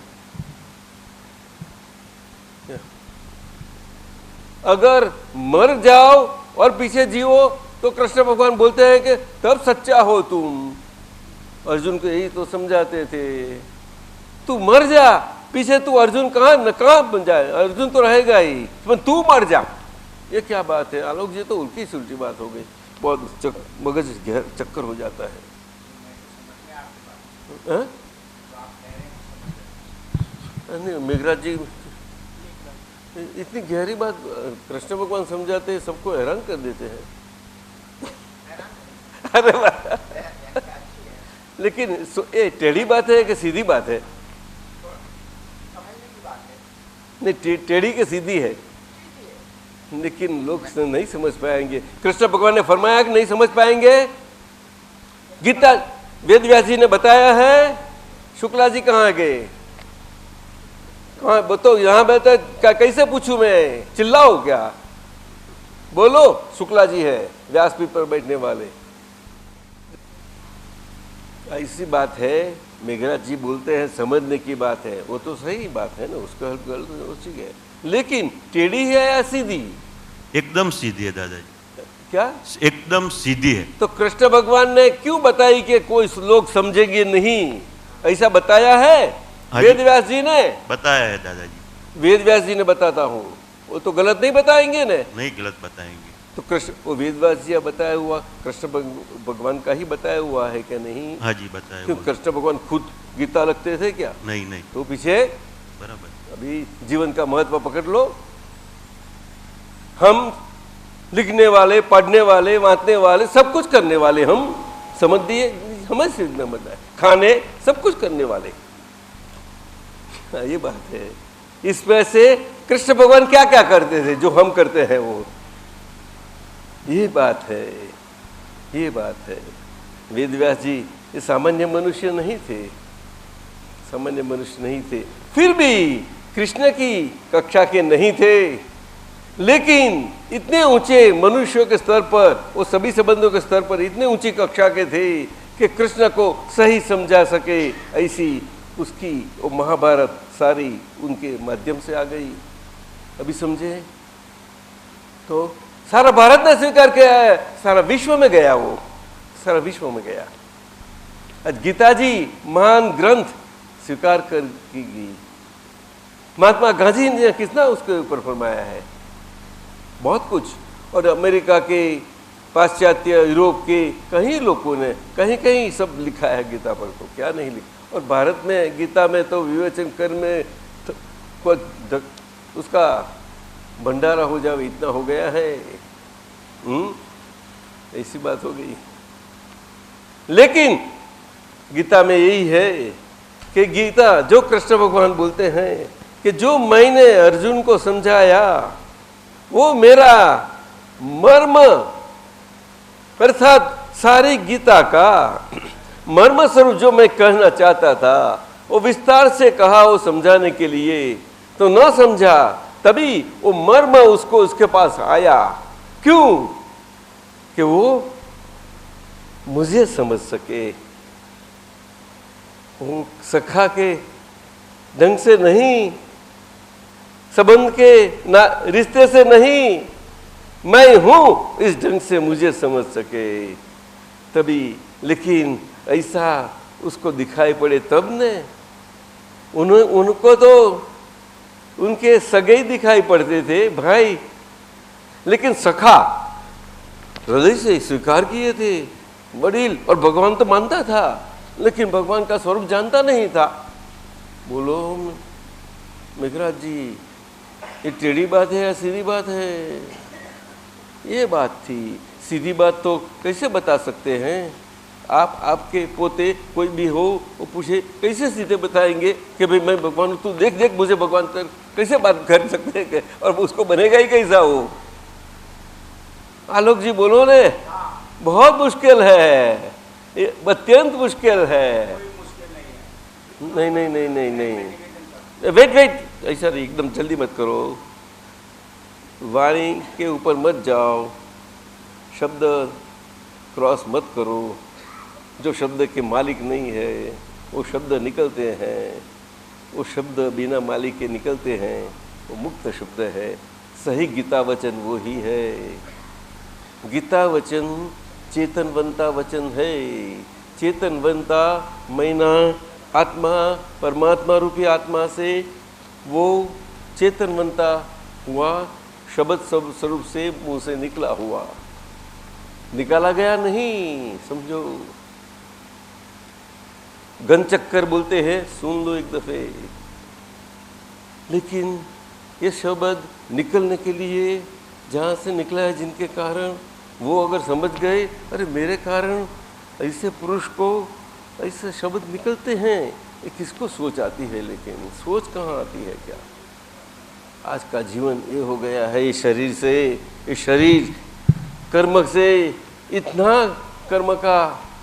अगर मर जाओ और पीछे जियो तो कृष्ण भगवान बोलते हैं कि तब सच्चा हो तुम। अर्जुन को यही तो समझाते थे, तू मर जा, पीछे तू अर्जुन कहाँ बन जाए? अर्जुन तो रहेगा ही, तू मर जा। ये क्या बात है आलोक जी? तो उल्टी सुलटी बात हो गई, बहुत मगज चक्कर हो जाता है। नहीं, मेघराज जी इतनी गहरी बात कृष्ण भगवान समझाते हैं, सबको हैरान कर देते हैं। अरे वाह! लेकिन ये टेढ़ी बात है कि सीधी बात है? नहीं, टेढ़ी के सीधी है, लेकिन लोग नहीं समझ पाएंगे। कृष्ण भगवान ने फरमाया कि नहीं समझ पाएंगे। गीता वेद व्यास जी ने बताया है। शुक्ला जी कहाँ गए? कहाँ बताओ? यहाँ बैठे कैसे पूछूं मैं? चिल्लाओ क्या? बोलो। शुक्ला जी है व्यासपीठ पर बैठने वाले। ऐसी बात है, मेघराज जी बोलते हैं समझने की बात है, वो तो सही बात है ना, उसका हल उसी है। लेकिन टेढ़ी है या सीधी? एकदम सीधी है दादाजी। क्या? एकदम सीधी है। तो कृष्ण भगवान ने क्यों बताई कि कोई लोग समझेंगे नहीं? ऐसा बताया है वेद व्यास जी ने। बताया है दादाजी। वेद व्यास जी ने बताता हूँ, वो तो गलत नहीं बताएंगे ना। नहीं गलत बताएंगे। तो कृष्ण वो वेदव्यास जी बताया हुआ कृष्ण भगवान का ही बताया हुआ है क्या? नहीं। हाँ जी बताया क्यों हुआ। कृष्ण भगवान खुद गीता लगते थे क्या? नहीं नहीं। तो पीछे बराबर। अभी जीवन का महत्व पकड़ लो। हम लिखने वाले, पढ़ने वाले, वांचने वाले, सब कुछ करने वाले, हम समझ दिए, समझ से मतलब खाने सब कुछ करने वाले। हाँ, ये बात है। इसमें से कृष्ण भगवान क्या क्या करते थे जो हम करते हैं वो, ये बात है, ये बात है। वेदव्यास जी ये सामान्य मनुष्य नहीं थे, सामान्य मनुष्य नहीं थे, फिर भी कृष्ण की कक्षा के नहीं थे, लेकिन इतने ऊंचे मनुष्यों के स्तर पर, वो सभी संबंधों के स्तर पर इतने ऊंची कक्षा के थे कि कृष्ण को सही समझा सके, ऐसी उसकी वो महाभारत सारी उनके माध्यम से आ गई। अभी समझे? तो सारा भारत ने स्वीकार किया है, सारा विश्व में गया, वो सारा विश्व में गया। आज गीता जी महान ग्रंथ स्वीकार कर की गई। महात्मा गांधी ने कितना उसके ऊपर फरमाया है, बहुत कुछ। और अमेरिका के, पाश्चात्य यूरोप के कई लोगों ने कहीं कहीं सब लिखा है गीता पर, तो क्या नहीं लिखा। और भारत में गीता में तो विवेचन कर में तो उसका भंडारा हो जाए इतना हो गया है। ऐसी बात हो गई। लेकिन गीता में यही है कि गीता जो कृष्ण भगवान बोलते हैं कि जो मैंने अर्जुन को समझाया वो मेरा मर्म, अर्थात सारी गीता का मर्म स्वरूप जो मैं कहना चाहता था वो विस्तार से कहा, वो समझाने के लिए तो न समझा, तभी वो मर्म उसको उसके पास आया। क्यों? कि वो मुझे समझ सके, वो सखा के ढंग से नहीं, संबंध के ना रिश्ते से नहीं, मैं हूं इस ढंग से मुझे समझ सके तभी। लेकिन ऐसा उसको दिखाई पड़े तब ने, उनको तो उनके सगे ही दिखाई पड़ते थे भाई, लेकिन सखा हृदय से स्वीकार किए थे वडील। और भगवान तो मानता था, लेकिन भगवान का स्वरूप जानता नहीं था। बोलो मेघराज जी, ये टेढ़ी बात है या सीधी बात है? ये बात थी। सीधी बात तो कैसे बता सकते हैं आप? आपके पोते कोई भी हो वो पूछे, कैसे सीधे बताएंगे कि भाई मैं भगवान हूँ, तू देख देख मुझे भगवान कर, कैसे बात कर सकते हैं? और उसको बनेगा ही कैसा हो? आलोक जी बोलो ने, बहुत मुश्किल है, अत्यंत मुश्किल है। नहीं नहीं नहीं नहीं नहीं, वेट वेट, ऐसा नहीं, एकदम जल्दी मत करो, वाणी के ऊपर मत जाओ, शब्द क्रॉस मत करो। जो शब्द के मालिक नहीं है वो शब्द निकलते हैं, वो शब्द बिना मालिक के निकलते हैं, वो मुक्त शब्द है। सही गीता वचन वो ही है। गीता वचन चेतनवंता वचन है। चेतनवंता मैना आत्मा, परमात्मा रूपी आत्मा से वो चेतनवंता हुआ, शब्द सब स्वरूप से मुंह से निकला हुआ, निकाला गया नहीं। समझो, गन चक्कर बोलते हैं, सुन लो एक दफे। लेकिन ये शब्द निकलने के लिए जहाँ से निकला है, जिनके कारण वो अगर समझ गए, अरे मेरे कारण ऐसे पुरुष को ऐसे शब्द निकलते हैं, ये किसको सोच आती है? लेकिन सोच कहाँ आती है? क्या आज का जीवन ये हो गया है, ये शरीर से, ये शरीर कर्म से इतना कर्म का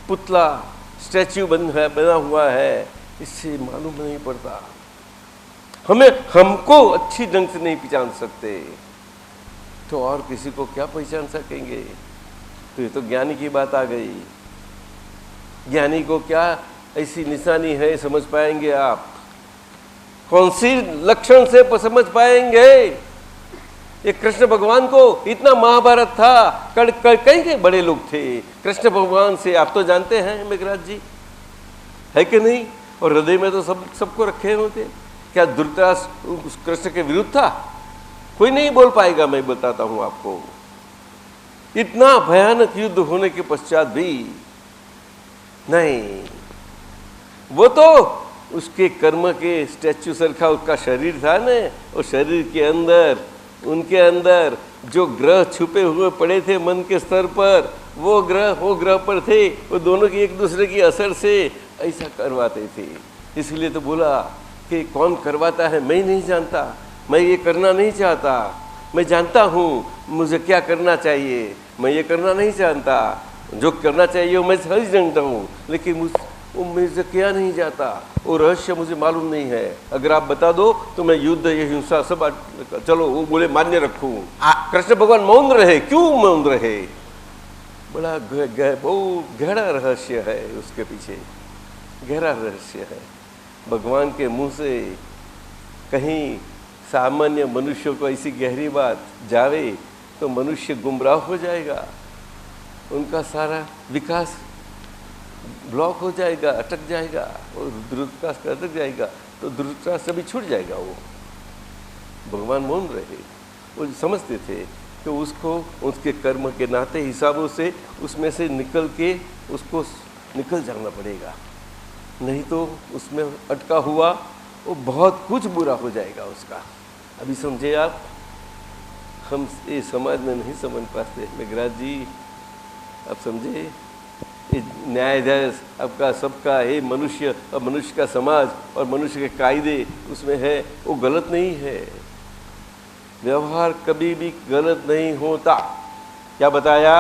पुतला स्टैच्यू बना हुआ है, इससे मालूम नहीं पड़ता। हमको अच्छी ढंग से नहीं पहचान सकते तो और किसी को क्या पहचान सकेंगे? तो ये तो ज्ञानी की बात आ गई। ज्ञानी को क्या ऐसी निशानी है समझ पाएंगे आप? कौन सी लक्षण से समझ पाएंगे? ये कृष्ण भगवान को इतना महाभारत था, कई के बड़े लोग थे कृष्ण भगवान से, आप तो जानते हैं मेघराज जी, है कि नहीं? और हृदय में तो सबको रखे होते। क्या धृतराष्ट्र कृष्ण के विरुद्ध था? कोई नहीं बोल पाएगा, मैं बताता हूं आपको। इतना भयानक युद्ध होने के पश्चात भी नहीं, वो तो उसके कर्म के स्टैच्यू सरखा उसका शरीर था ना, और शरीर के अंदर, उनके अंदर जो ग्रह छुपे हुए पड़े थे मन के स्तर पर, वो ग्रह पर थे, वो दोनों की एक दूसरे की असर से ऐसा करवाते थे। इसलिए तो बोला कि कौन करवाता है मैं नहीं जानता, मैं ये करना नहीं चाहता, मैं जानता हूँ मुझे क्या करना चाहिए, मैं ये करना नहीं जानता, जो करना चाहिए वो मैं सही जानता हूँ, लेकिन मुझे क्या नहीं जाता, वो रहस्य मुझे मालूम नहीं है। अगर आप बता दो तो मैं युद्ध, ये हिंसा सब चलो वो बोले मान्य रखूं। कृष्ण भगवान मौन रहे, क्यों मौन रहे? बड़ा बहुत गहरा रहस्य है उसके पीछे, गहरा रहस्य है। भगवान के मुंह से कहीं सामान्य मनुष्य को ऐसी गहरी बात जावे तो मनुष्य गुमराह हो जाएगा, उनका सारा विकास ब्लॉक हो जाएगा, अटक जाएगा, और ध्रुवराष्ट्र अटक जाएगा तो ध्रुवराष्ट्र भी छूट जाएगा। वो भगवान मौन रहे, वो समझते थे कि उसको उसके कर्म के नाते हिसाबों से उसमें से निकल के उसको निकल जाना पड़ेगा, नहीं तो उसमें अटका हुआ वो बहुत कुछ बुरा हो जाएगा उसका। अभी समझे आप, हम ये समाज में नहीं समझ पाते। मेघराज जी आप समझे, न्यायाधीश आपका सबका, ये मनुष्य और मनुष्य का समाज और मनुष्य के कायदे उसमें है, वो गलत नहीं है। व्यवहार कभी भी गलत नहीं होता। क्या बताया?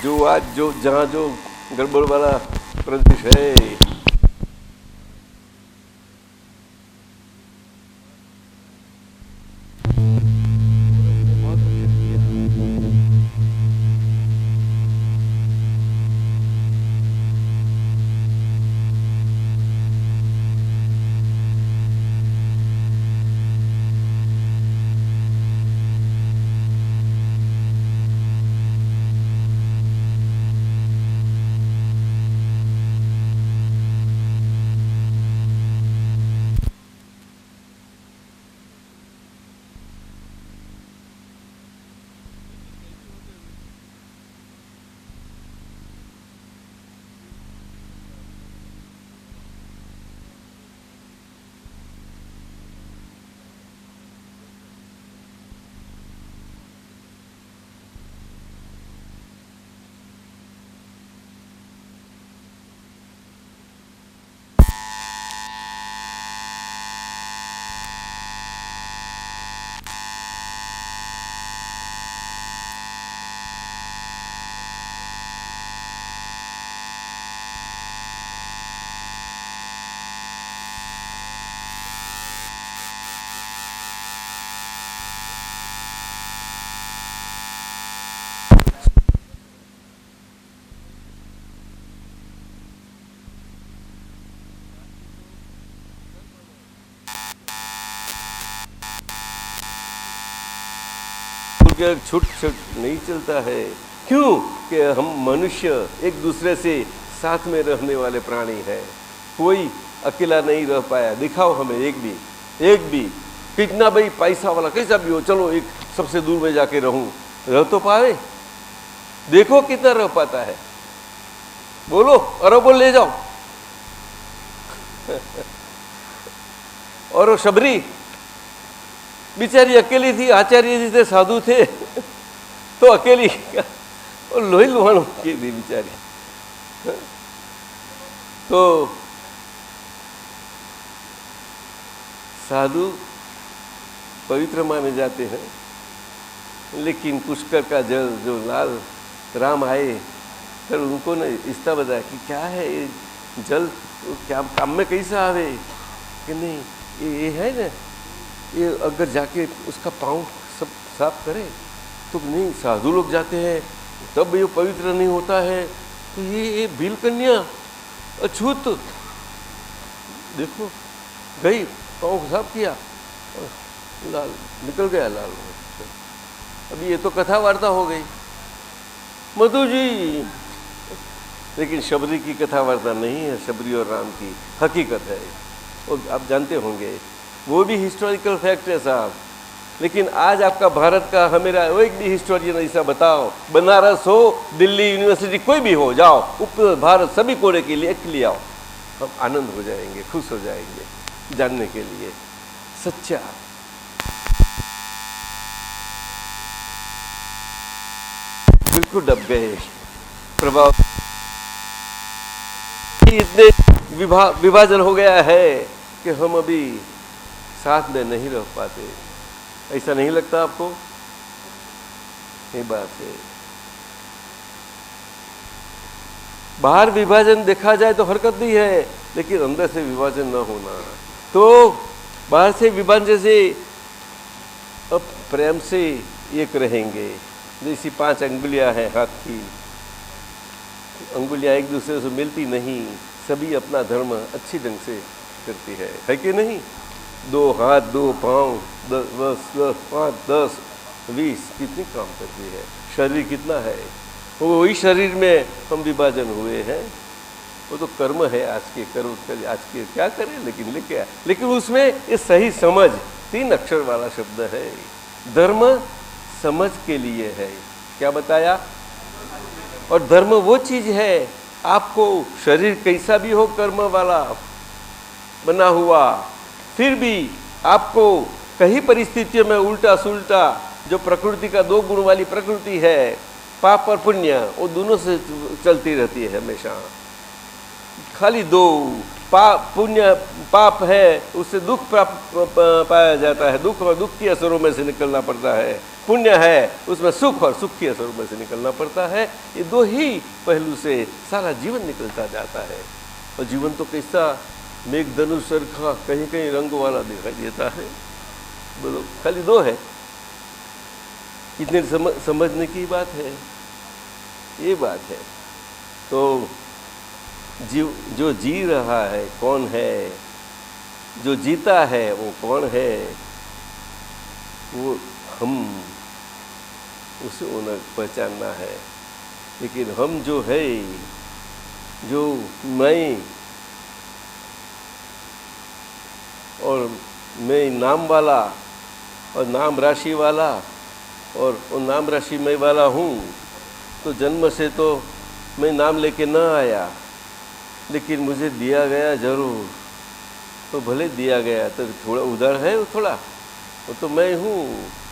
जो आज जो जहाँ जो गड़बड़ वाला प्रदेश है, छूट नहीं चलता है। क्यों? कि हम मनुष्य एक दूसरे से साथ में रहने वाले प्राणी हैं। कोई अकेला नहीं रह पाया। दिखाओ हमें एक भी कितना भाई पैसा वाला कैसा भी हो, चलो एक सबसे दूर में जाके रहूं, रह तो पावे? देखो कितना रह पाता है। बोलो अरबों ले जाओ। और वो शबरी बेचारी अकेली थी, आचार्य जी थे, साधु थे, तो अकेली और लोही लुहान की थी बेचारी। तो साधु पवित्र माने जाते हैं, लेकिन पुष्कर का जल जो लाल राम आए फिर उनको ने इसका बताया कि क्या है ये जल, क्या काम में कैसा आवे कि नहीं ये है ना, ये अगर जाके उसका पाँव सब साफ करे तो नहीं, साधु लोग जाते हैं तब ये पवित्र नहीं होता है। तो ये भील कन्या अछूत देखो गई, पाँव साफ किया, लाल निकल गया लाल। अभी ये तो कथा वार्ता हो गई मधु जी, लेकिन शबरी की कथा वार्ता नहीं है, शबरी और राम की हकीकत है। और आप जानते होंगे वो भी हिस्टोरिकल फैक्ट है साहब। लेकिन आज आपका भारत का हमेरा वो एक भी हिस्टोरियन ऐसा बताओ, बनारस हो, दिल्ली यूनिवर्सिटी कोई भी हो, जाओ उत्तर भारत सभी कोने के लिए एक ले आओ, हम आनंद हो जाएंगे, खुश हो जाएंगे जानने के लिए सच्चा। बिल्कुल दब गए प्रभाव, इतने विभाजन हो गया है कि हम अभी साथ में नहीं रह पाते। ऐसा नहीं लगता आपको? ये बात है। बाहर विभाजन देखा जाए तो हरकत नहीं है, लेकिन अंदर से विभाजन न होना। तो बाहर से विभाजन से अब प्रेम से एक रहेंगे। जैसी 5 अंगुलियां हैं हाथ की, अंगुलियां एक दूसरे से मिलती नहीं, सभी अपना धर्म अच्छी ढंग से करती है कि नहीं? 2 हाथ 2 पाँव 10 5 10 20 कितनी काम करती है। शरीर कितना है, वही शरीर में हम विभाजन हुए हैं। वो तो कर्म है आज के, कर्म आज के क्या करें, लेकिन उसमें ये सही समझ 3 अक्षर वाला शब्द है। धर्म समझ के लिए है, क्या बताया? और धर्म वो चीज है, आपको शरीर कैसा भी हो कर्म वाला बना हुआ, फिर भी आपको कई परिस्थितियों में उल्टा सुल्टा जो प्रकृति का 2 गुण वाली प्रकृति है, पाप और पुण्य, वो दोनों से चलती रहती है हमेशा। खाली 2 पुण्य पाप है, उससे दुख प्राप्त पाया जाता है, दुख और दुख की असरों में से निकलना पड़ता है। पुण्य है उसमें सुख और सुख के स्वरूप में से निकलना पड़ता है। ये दो ही पहलू से सारा जीवन निकलता जाता है। और जीवन तो कैसा मेघधनुष का कहीं कहीं रंग वाला दिखाई देता है। बोलो खाली दो है, इतने समझने की बात है, ये बात है। तो जो जी रहा है कौन है, जो जीता है वो कौन है, वो हम, उसे उन्हें पहचानना है। लेकिन हम जो है, जो मैं और मैं नाम वाला और नाम राशि वाला और वो नाम राशि मैं वाला हूँ, तो जन्म से तो मैं नाम लेके न आया, लेकिन मुझे दिया गया जरूर। तो भले दिया गया तो थोड़ा उधर है, वो थोड़ा वो तो मैं हूँ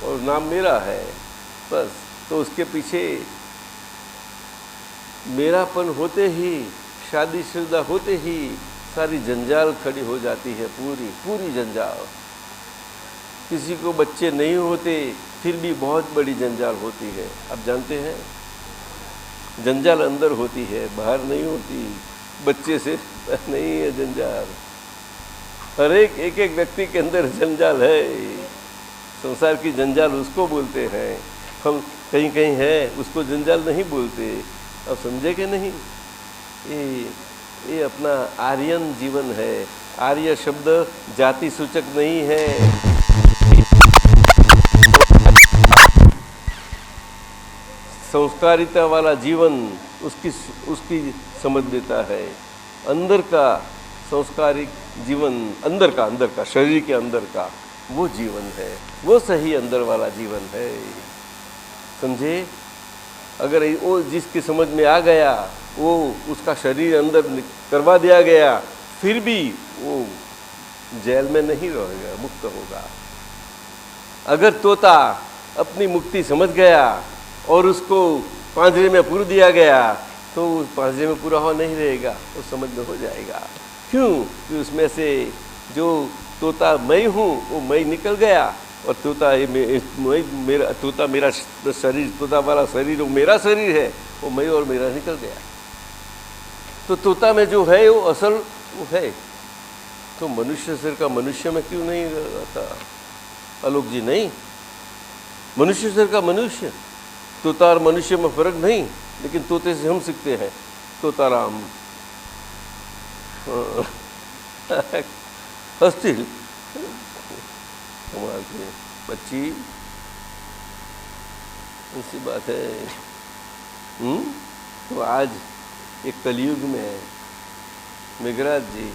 और नाम मेरा है बस। तो उसके पीछे मेरापन होते ही, शादीशुदा होते ही सारी जंजाल खड़ी हो जाती है, पूरी पूरी जंजाल। किसी को बच्चे नहीं होते फिर भी बहुत बड़ी जंजाल होती है। आप जानते हैं जंजाल अंदर होती है, बाहर नहीं होती। बच्चे से नहीं है जंजाल, हर एक एक व्यक्ति के अंदर जंजाल है। संसार की जंजाल उसको बोलते हैं, हम कहीं कहीं है उसको जंजाल नहीं बोलते। अब समझे कि नहीं? ये अपना आर्यन जीवन है। आर्य शब्द जाति सूचक नहीं है। संस्कारिता वाला जीवन उसकी समझ देता है। अंदर का संस्कारिक जीवन, अंदर का शरीर के अंदर का वो जीवन है, वो सही अंदर वाला जीवन है। समझे? अगर वो जिसकी समझ में आ गया, वो उसका शरीर अंदर करवा दिया गया, फिर भी वो जेल में नहीं रहेगा, मुक्त होगा। अगर तोता अपनी मुक्ति समझ गया और उसको पांजरे में पूर दिया गया, तो उस पांजरे में पूरा हो नहीं रहेगा, वो समझ में हो जाएगा। क्यों? कि उसमें से जो तोता मैं हूँ वो मैं निकल गया, और तोता मेरा तोता मेरा शरीर, तोता वाला शरीर वो मेरा शरीर है, वो मैं और मेरा निकल गया। तो तोता में जो है वो असल वो है। तो मनुष्य शरीर का मनुष्य में क्यों नहीं रहता? आलोक जी नहीं, मनुष्य शरीर का मनुष्य, तोता और मनुष्य में फर्क नहीं। लेकिन तोते से हम सीखते हैं, तोता राम हस्ती कमाल की बच्ची, ऐसी बात है। तो आज एक कलयुग में मेघराज जी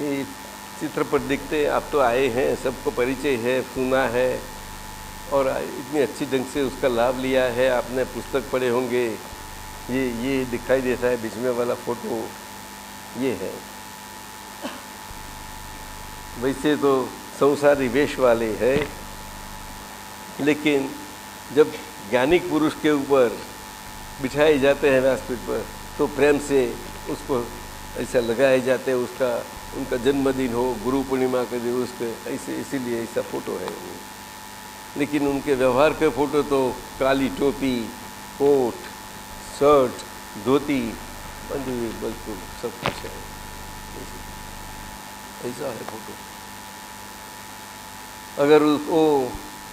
ये चित्रपट दिखते, आप तो आए हैं, सबको परिचय है, सुना है और इतनी अच्छी ढंग से उसका लाभ लिया है। आपने पुस्तक पढ़े होंगे। ये दिखाई देता है बीच में वाला फोटो, ये है। वैसे तो संसारी वेश वाले है, लेकिन जब ज्ञानिक पुरुष के ऊपर बिठाए जाते हैं व्यासपीठ पर, तो प्रेम से उसको ऐसा लगाए जाते हैं। उसका उनका जन्मदिन हो, गुरु पूर्णिमा के दिन उसके ऐसे, इसीलिए ऐसा फोटो है। लेकिन उनके व्यवहार के फोटो तो काली टोपी, कोट, शर्ट, धोती, बंदी हुई, बिल्कुल सब कुछ है। ऐसा है फोटो। अगर उसको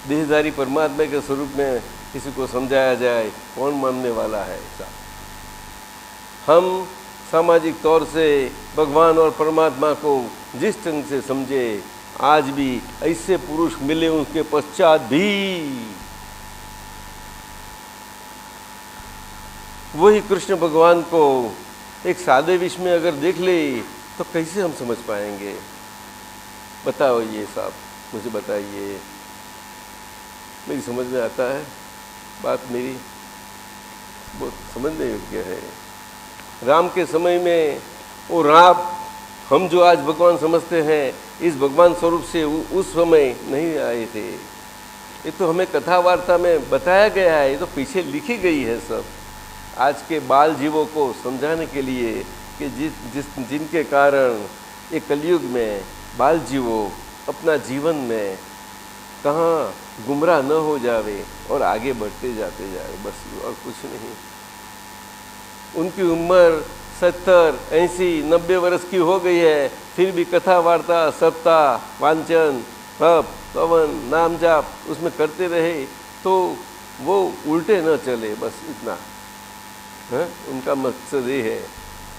देहधारी परमात्मा के स्वरूप में किसी को समझाया जाए, कौन मानने वाला है? ऐसा हम सामाजिक तौर से भगवान और परमात्मा को जिस ढंग से समझे, आज भी ऐसे पुरुष मिले उसके पश्चात भी वही कृष्ण भगवान को एक सादे विष में अगर देख ले, तो कैसे हम समझ पाएंगे? बताओ ये साहब, मुझे बताइए। मेरी समझ में आता है बात, मेरी बहुत समझने योग्य है। राम के समय में वो राम हम जो आज भगवान समझते हैं, इस भगवान स्वरूप से उस समय नहीं आए थे। ये तो हमें कथा वार्ता में बताया गया है, ये तो पीछे लिखी गई है सब, आज के बाल जीवों को समझाने के लिए कि जिनके कारण एक कलयुग में बाल जीवों अपना जीवन में कहाँ गुमराह न हो जावे और आगे बढ़ते जाते जाए, बस और कुछ नहीं। उनकी उम्र 70, 80, 90 वर्ष की हो गई है, फिर भी कथा वार्ता, सप्ताह, वांचन, हप, पवन, नाम जाप उसमें करते रहे तो वो उल्टे न चले, बस इतना है उनका मकसद ये है,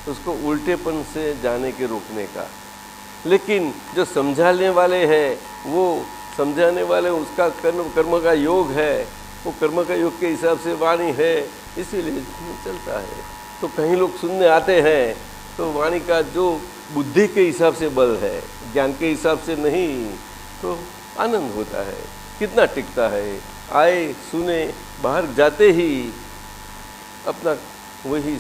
उसको उल्टेपन से जाने के रोकने का। लेकिन जो समझाने वाले हैं, वो समझाने वाले उसका कर्म का योग है, वो कर्म का योग के हिसाब से वाणी है, इसीलिए चलता है। तो कहीं लोग सुनने आते हैं तो वाणी का जो बुद्धि के हिसाब से बल है, ज्ञान के हिसाब से नहीं, तो आनंद होता है। कितना टिकता है, आए सुने, बाहर जाते ही अपना वही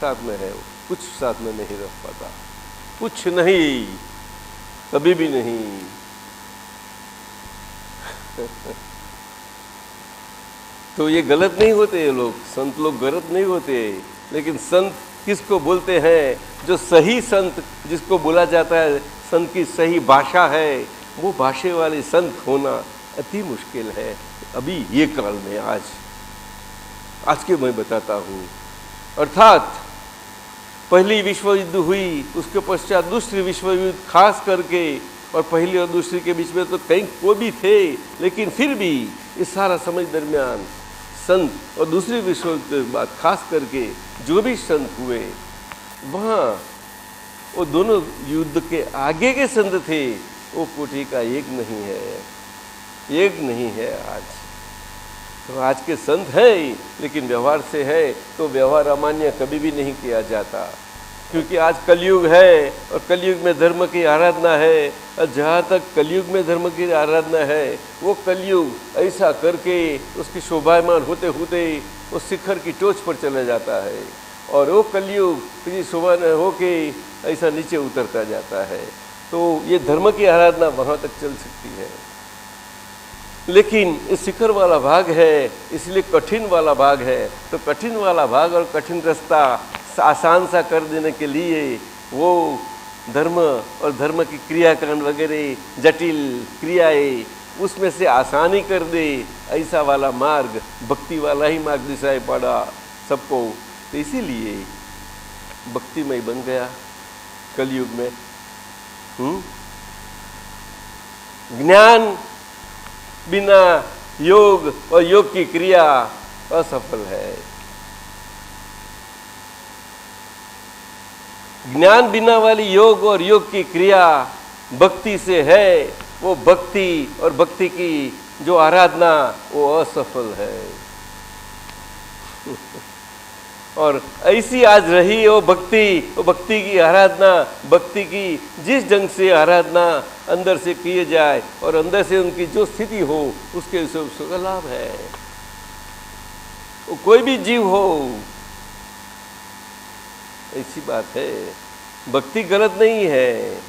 साथ में है, कुछ साथ में नहीं रह पाता, कुछ नहीं, कभी भी नहीं। तो ये गलत नहीं होते, ये लोग संत लोग गलत नहीं होते, लेकिन संत किसको बोलते हैं? जो सही संत जिसको बोला जाता है, संत की सही भाषा है, वो भाषा वाले संत होना अति मुश्किल है अभी ये काल में। आज के मैं बताता हूँ, अर्थात पहली विश्व युद्ध हुई, उसके पश्चात दूसरी विश्व युद्ध खास करके, और पहली और दूसरी के बीच में तो कई को भी थे, लेकिन फिर भी इस सारा समय दरमियान संत और दूसरी विश्व युद्ध के बाद खास करके जो भी संत हुए, वहाँ वो दोनों युद्ध के आगे के संत थे, वो कोटि का एक नहीं है, एक नहीं है आज। तो आज के संत है, लेकिन व्यवहार से है तो व्यवहार अमान्य कभी भी नहीं किया जाता, क्योंकि आज कलयुग है और कलयुग में धर्म की आराधना है। और जहाँ तक कलयुग में धर्म की आराधना है, वो कलयुग ऐसा करके उसकी शोभायमान होते होते वो शिखर की टोच पर चला जाता है, और वो कलयुग की शोभा होके ऐसा नीचे उतरता जाता है। तो ये धर्म की आराधना वहाँ तक चल सकती है, लेकिन इस शिखर वाला भाग है, इसलिए कठिन वाला भाग है। तो कठिन वाला भाग और कठिन रास्ता आसान सा कर देने के लिए वो धर्म और धर्म की क्रियाकांड वगैरह जटिल क्रियाएं उसमें से आसानी कर दे, ऐसा वाला मार्ग, भक्ति वाला ही मार्ग दिखाई पड़ा सबको। तो इसीलिए भक्तिमय बन गया कलयुग में। ज्ञान बिना योग और योग की क्रिया असफल है। ज्ञान बिना वाली योग और योग की क्रिया भक्ति से है, वो भक्ति और भक्ति की जो आराधना वो असफल है। और ऐसी आज रही वो भक्ति की आराधना, भक्ति की जिस ढंग से आराधना अंदर से किए जाए और अंदर से उनकी जो स्थिति हो उसके उसका लाभ है। वो कोई भी जीव हो, ऐसी बात है। भक्ति गलत नहीं है,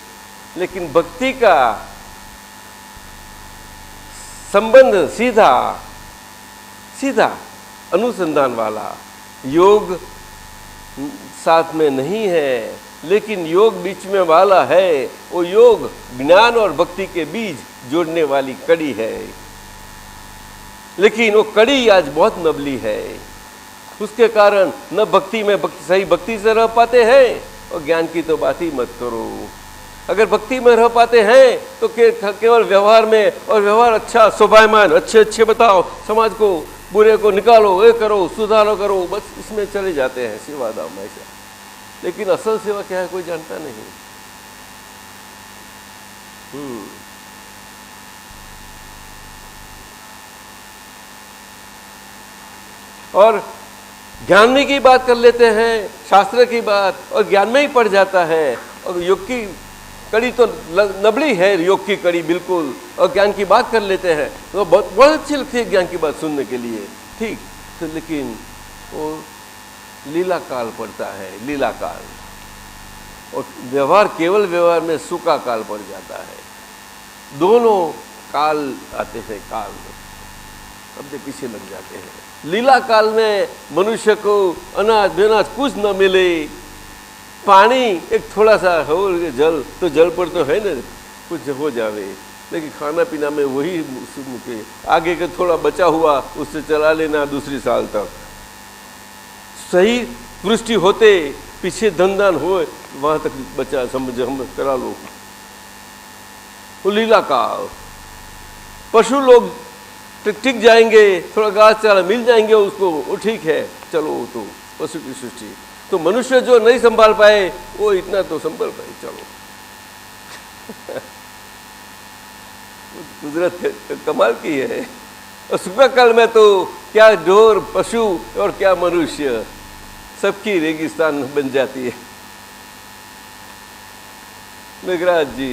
लेकिन भक्ति का संबंध सीधा अनुसंधान वाला, योग साथ में नहीं है, लेकिन योग बीच में वाला है। वो योग ज्ञान और भक्ति के बीच जोड़ने वाली कड़ी है, लेकिन वो कड़ी आज बहुत नबली है। उसके कारण न भक्ति में सही भक्ति से रह पाते हैं, और ज्ञान की तो बात ही मत करो। अगर भक्ति में रह पाते हैं तो केवल व्यवहार में, और व्यवहार अच्छा शोभायमान अच्छे बताओ, समाज को बुरे को निकालो, ये करो, सुधारो करो, बस इसमें चले जाते हैं सेवा दाम ऐसा। लेकिन असल सेवा क्या है कोई जानता नहीं। और ज्ञान में की बात कर लेते हैं, शास्त्र की बात, और ज्ञान में ही पड़ जाता है। और योग की कड़ी तो नबली है, योग की कड़ी बिल्कुल, और ज्ञान की बात कर लेते हैं तो बहुत अच्छी लगती है ज्ञान की बात सुनने के लिए, ठीक। तो लेकिन वो लीला काल पड़ता है, लीला काल, और व्यवहार केवल व्यवहार में सुखा काल पड़ जाता है। दोनों काल आते हैं, काल में अपने पीछे लग जाते हैं। लीला काल में मनुष्य को अनाज बेनाज कुछ न मिले, पानी एक थोड़ा सा हो, जल तो जल पर तो है ना, कुछ हो जावे, लेकिन खाना पीना में वही के आगे के थोड़ा बचा हुआ उससे चला लेना दूसरी साल तक। सही वृष्टि होते पीछे धन हो वहां तक बचा समझ हम करा लो। वो लीला का पशु लोग टिक जाएंगे, थोड़ा घास चारा मिल जाएंगे उसको, वो ठीक है, चलो वो तो पशु की सृष्टि। तो मनुष्य जो नहीं संभाल पाए वो इतना तो संभाल पाए, चलो कुदरत कमाल की है। और सुबह काल में तो क्या ढोर पशु और क्या मनुष्य, सबकी रेगिस्तान बन जाती है। मेघराज जी,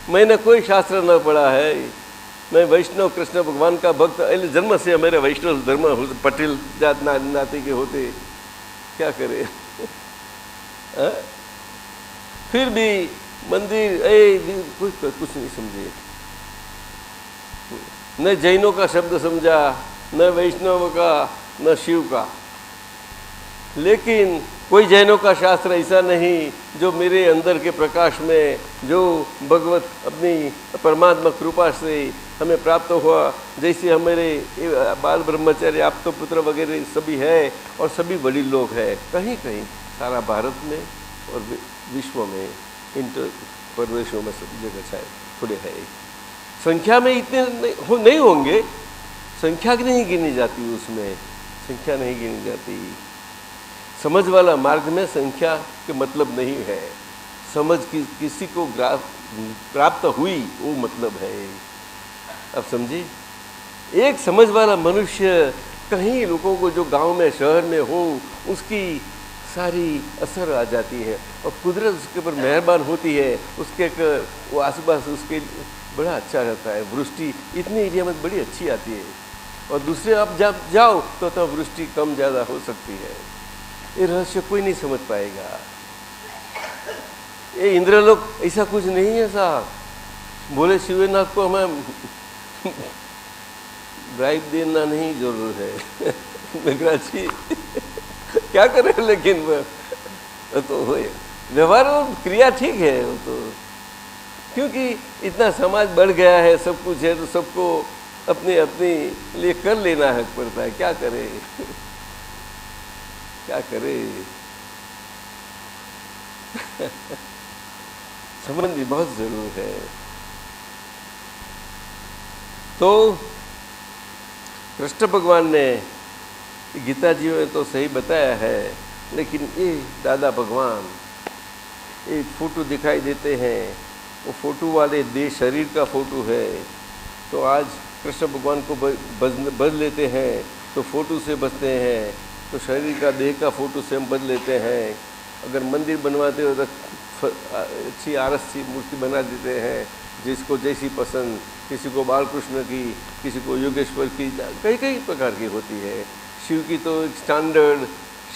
मैंने कोई शास्त्र न पढ़ा है, मैं वैष्णव कृष्ण भगवान का भक्त, जन्म से मेरे वैष्णव धर्म पटेल जात नाते के होते, क्या करे फिर भी मंदिर कुछ नहीं समझे, न जैनों का शब्द समझा, न वैष्णव का, न शिव का। लेकिन कोई जैनों का शास्त्र ऐसा नहीं जो मेरे अंदर के प्रकाश में, जो भगवत अपनी परमात्मा कृपा से हमें प्राप्त हुआ, जैसे हमारे बाल ब्रह्मचारी आपतो पुत्र वगैरह सभी है और सभी बड़ी लोग हैं, कहीं कहीं सारा भारत में और विश्व में, इंटर प्रदेशों में सब जगह शायद थोड़े है। संख्या में इतने नहीं होंगे, संख्या नहीं गिनी जाती, उसमें संख्या नहीं गिनी जाती। समझ वाला मार्ग में संख्या के मतलब नहीं है, समझ किसी को प्राप्त हुई वो मतलब है। अब समझे, एक समझ वाला मनुष्य कहीं लोगों को जो गांव में शहर में हो उसकी सारी असर आ जाती है और कुदरत उसके ऊपर मेहरबान होती है, उसके वो आसपास उसके बड़ा अच्छा रहता है। वृष्टि इतने एरिया में बड़ी अच्छी आती है और दूसरे आप जब जाओ तो वृष्टि कम ज़्यादा हो सकती है। ये रहस्य कोई नहीं समझ पाएगा। ये इंद्रलोक ऐसा कुछ नहीं है साहब। बोले शिवनाथ को हमें ब्राइब देना नहीं जरूर है मेघराज जी क्या करें, लेकिन वो तो हो व्यवहार और क्रिया ठीक है वो तो, क्योंकि इतना समाज बढ़ गया है, सब कुछ है तो सबको अपने अपने लिए कर लेना है पड़ता है। क्या करे क्या करे समझ भी बहुत जरूर है। तो कृष्ण भगवान ने गीता जी में तो सही बताया है, लेकिन ये दादा भगवान एक फोटो दिखाई देते हैं, वो फोटो वाले देह शरीर का फोटो है। तो आज कृष्ण भगवान को बच लेते हैं तो फोटो से बचते हैं, तो शरीर का देह का फोटो से हम बदल लेते हैं। अगर मंदिर बनवाते हो तो अच्छी आरस सी मूर्ति बना देते हैं, जिसको जैसी पसंद, किसी को बालकृष्ण की, किसी को योगेश्वर की, कई कई प्रकार की होती है। शिव की तो एक स्टैंडर्ड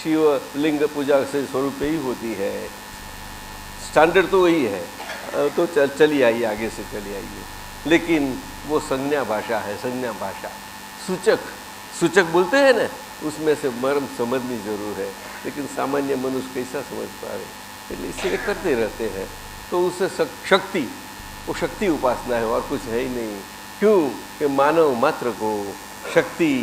शिव लिंग पूजा से स्वरूप ही होती है, स्टैंडर्ड तो वही है। तो चली आइए, आगे से चली आइए। लेकिन वो संज्ञा भाषा है, संज्ञा भाषा, सूचक बोलते हैं ना, उसमें से मर्म समझनी जरूर है, लेकिन सामान्य मनुष्य कैसा समझ पा रहे, इसलिए करते रहते हैं। तो उससे शक्ति, वो शक्ति उपासना है और कुछ है ही नहीं। क्यों कि मानव मात्र को शक्ति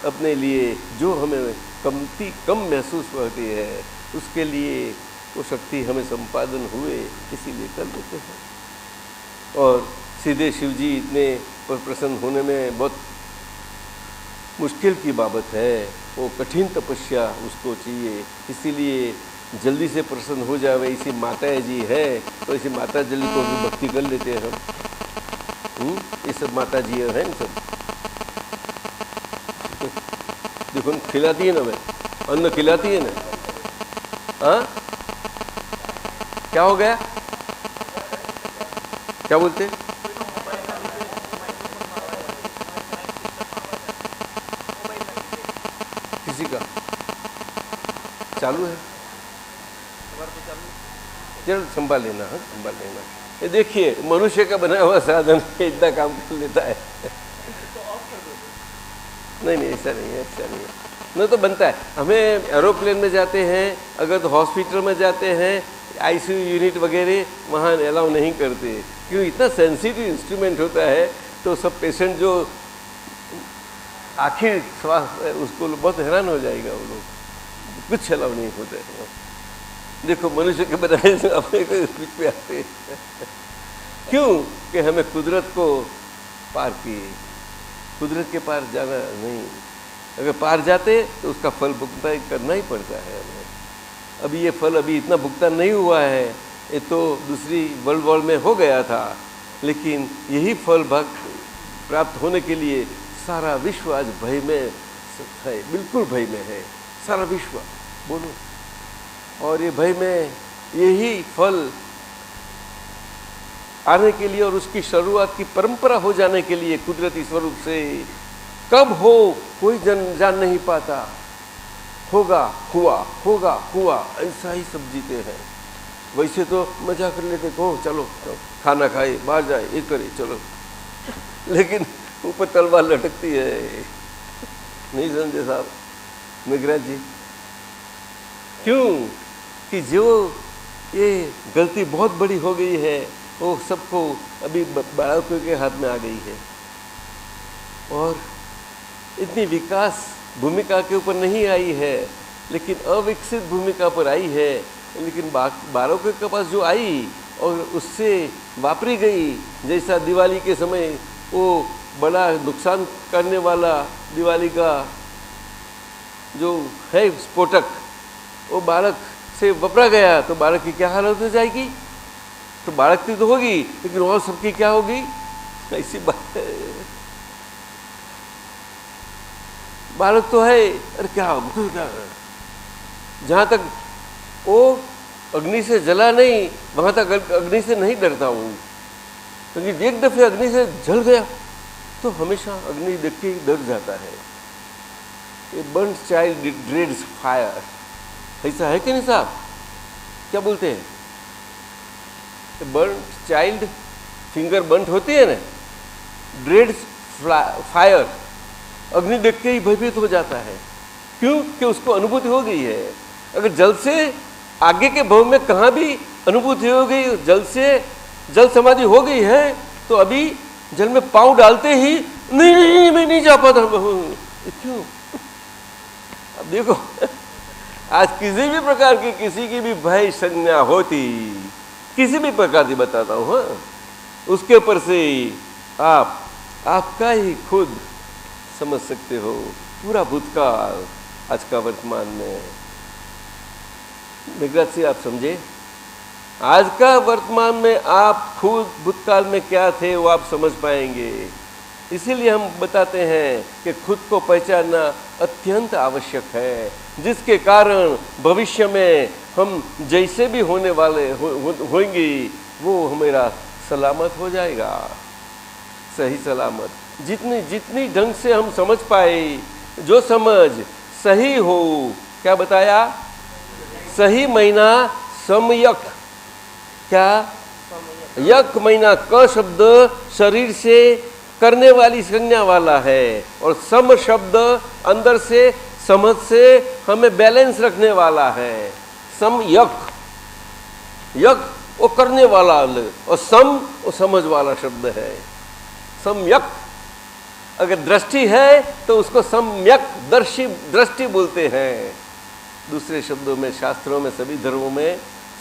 अपने लिए जो हमें कम महसूस होती है, उसके लिए वो शक्ति हमें संपादन हुए, इसीलिए कर लेते हैं। और सीधे शिव जी इतने प्रसन्न होने में बहुत मुश्किल की बात है, वो कठिन तपस्या उसको चाहिए, इसीलिए जल्दी से प्रसन्न हो जाए। इसी माता जी है तो इसी माता जल्दी को भी भक्ति कर लेते हैं हम। ये सब माता जी है ना, सब देखो खिलाती है ना, मैं अन्न खिलाती है ना। हाँ क्या हो गया, क्या बोलते? किसी का चालू है, जरूर संभाल लेना। हाँ संभाल लेना। ये देखिए मनुष्य का बना हुआ साधन इतना काम कर लेता है। नहीं ऐसा नहीं है, ऐसा नहीं है। न तो बनता है। हमें एरोप्लेन में जाते हैं, अगर तो हॉस्पिटल में जाते हैं आईसीयू यूनिट वगैरह वहाँ अलाउ नहीं करते, क्योंकि इतना सेंसिटिव इंस्ट्रूमेंट होता है। तो सब पेशेंट जो आखिर श्वास उसको बहुत हैरान हो जाएगा, वो लोग कुछ अलाउ नहीं होता है। देखो मनुष्य के बनाए से अपने को बीच पे आते हैं। क्यों कि हमें कुदरत को पार किए, कुदरत के पार जाना नहीं। अगर पार जाते तो उसका फल भुगतान करना ही पड़ता है हमें। अभी ये फल अभी इतना भुगतान नहीं हुआ है, ये तो दूसरी वर्ल्ड वॉर में हो गया था, लेकिन यही फल प्राप्त होने के लिए सारा विश्व आज भय में है, बिल्कुल भय में है सारा विश्व, बोलो। और ये भय में यही फल आने के लिए और उसकी शुरुआत की परंपरा हो जाने के लिए कुदरती स्वरूप से कब हो कोई जान नहीं पाता। होगा हुआ, होगा हुआ, ऐसा ही सब जीते हैं। वैसे तो मजा कर लेते, कहो चलो खाना खाए, बाहर जाए, ये करे, चलो, लेकिन ऊपर तलवार लटकती है। नहीं समझे साहब मेघराज जी? क्यों कि जो ये गलती बहुत बड़ी हो गई है वो सबको अभी बालकों के हाथ में आ गई है, और इतनी विकास भूमिका के ऊपर नहीं आई है, लेकिन अविकसित भूमिका पर आई है। लेकिन बालकों के पास जो आई और उससे वापरी गई, जैसा दिवाली के समय वो बड़ा नुकसान करने वाला दिवाली का जो है स्फोटक, वो बालक से वपरा गया, तो बालक की क्या हालत हो जाएगी? तो बालक की तो होगी, लेकिन और सबकी क्या होगी? ऐसी बात है। बालक तो है, अरे क्या जहाँ तक वो अग्नि से जला नहीं, वहाँ तक अग्नि से नहीं डरता हूँ, क्योंकि एक दफे अग्नि से जल गया तो हमेशा अग्नि देख के डर जाता है। ये बर्न चाइल्ड ड्रेड्स फायर, ऐसा है कि नहीं साहब? क्या बोलते हैं? बर्न चाइल्ड फिंगर बर्न होती है ना, ड्रेड्स फायर, अग्नि देख के ही भयभीत हो जाता है। क्यों कि उसको अनुभूति हो गई है। अगर जल से आगे के भव में कहाँ भी अनुभूति हो गई, जल से जल समाधि हो गई है, तो अभी जल में पांव डालते ही नहीं मैं नहीं जा पाता। क्यों? अब देखो आज किसी भी प्रकार की किसी की भी भय संज्ञा होती, किसी भी प्रकार की बताता हूँ, हाँ, उसके ऊपर से आपका ही खुद समझ सकते हो पूरा भूतकाल आज का वर्तमान में। मेघराज से आप समझे, आज का वर्तमान में आप खुद भूतकाल में क्या थे वो आप समझ पाएंगे। इसीलिए हम बताते हैं कि खुद को पहचानना अत्यंत आवश्यक है, जिसके कारण भविष्य में हम जैसे भी होने वाले होंगे वो हमारा सलामत हो जाएगा, सही सलामत। जितनी ढंग से हम समझ पाए, जो समझ सही हो, क्या बताया? सही महीना समयक, क्या यक महीना क शब्द शरीर से करने वाली संज्ञा वाला है, और सम शब्द अंदर से समझ से हमें बैलेंस रखने वाला है। सम यक, यक वो करने वाला और सम वो समझ वाला शब्द है। सम्यक अगर दृष्टि है तो उसको सम्यक दृष्टि बोलते हैं। दूसरे शब्दों में शास्त्रों में सभी धर्मों में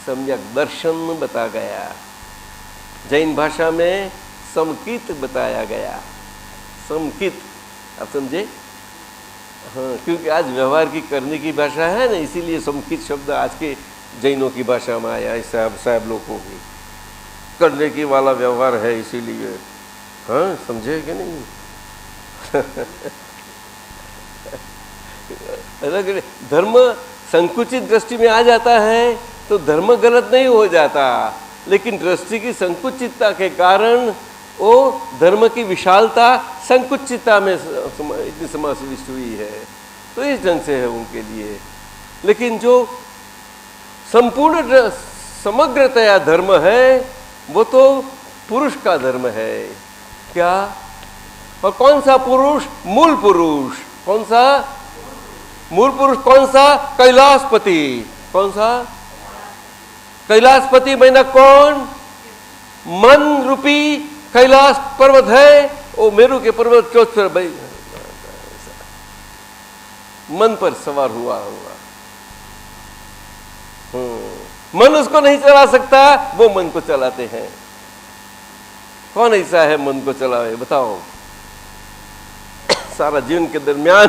सम्यक दर्शन बता गया। जैन भाषा में समकित बताया गया। समकित, आप समझे? हाँ, क्योंकि आज व्यवहार की करने की भाषा है ना, इसीलिए समकित शब्द आज के जैनों की भाषा में आया है। साहब लोगों की करने की वाला व्यवहार है, इसीलिए। हाँ, समझे कि नहीं? अगर धर्म संकुचित दृष्टि में आ जाता है तो धर्म गलत नहीं हो जाता, लेकिन दृष्टि की संकुचितता के कारण वो धर्म की विशालता संकुचितता में इतनी समाविष्ट हुई है। तो इस ढंग से है उनके लिए। लेकिन जो संपूर्ण समग्रतया धर्म है वो तो पुरुष का धर्म है। क्या? और कौन सा पुरुष? मूल पुरुष। कौन सा मूल पुरुष? कौन सा? कैलाशपति। कौन सा? कैलाशपति मैना कौन? मन रूपी कैलाश पर्वत है, वो मेरू के पर्वत चोट पर भाई मन पर सवार हुआ होगा। मन उसको नहीं चला सकता, वो मन को चलाते हैं। कौन ऐसा है मन को चलावे बताओ? सारा जीवन के दरमियान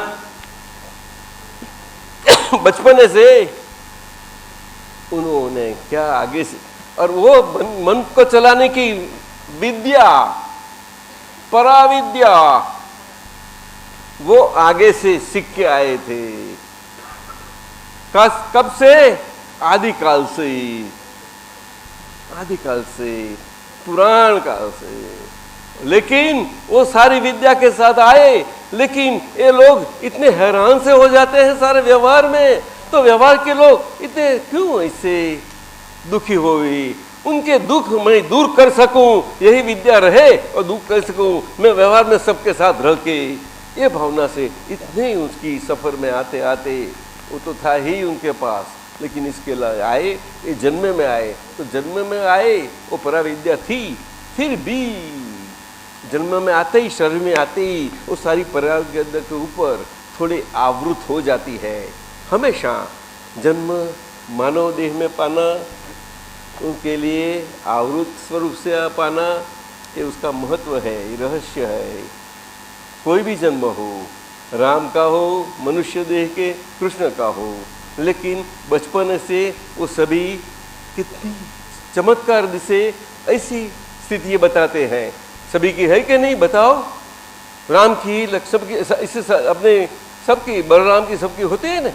बचपने से उन्होंने क्या आगे से, और वो मन को चलाने की विद्या, पराविद्या, वो आगे से सीख के आए थे। कब से? आदिकाल से, आदिकाल से, पुराण काल से। लेकिन वो सारी विद्या के साथ आए, लेकिन ये लोग इतने हैरान से हो जाते हैं सारे व्यवहार में। तो व्यवहार के लोग इतने क्यों ऐसे दुखी हो गई? उनके दुख मैं दूर कर सकूं, यही विद्या रहे, और दुख कर सकूं मैं व्यवहार में सबके साथ रह के, ये भावना से इतने उसकी सफर में आते आते वो तो था ही उनके पास। लेकिन इसके लिए आए, ये जन्म में आए, तो जन्म में आए वो पराविद्या थी, फिर भी जन्म में आते ही, शरीर में आते ही वो सारी पराविद्या के ऊपर थोड़े आवृत हो जाती है। हमेशा जन्म मानव देह में पाना, उनके लिए आवृत स्वरूप से पाना, ये उसका महत्व है, ये रहस्य है। कोई भी जन्म हो, राम का हो, मनुष्य देह के, कृष्ण का हो, लेकिन बचपन से वो सभी कितनी चमत्कार से ऐसी स्थिति बताते हैं। सभी की है कि नहीं बताओ? राम की, सबकी, इससे अपने सबकी, बलराम की सबकी होती है ना,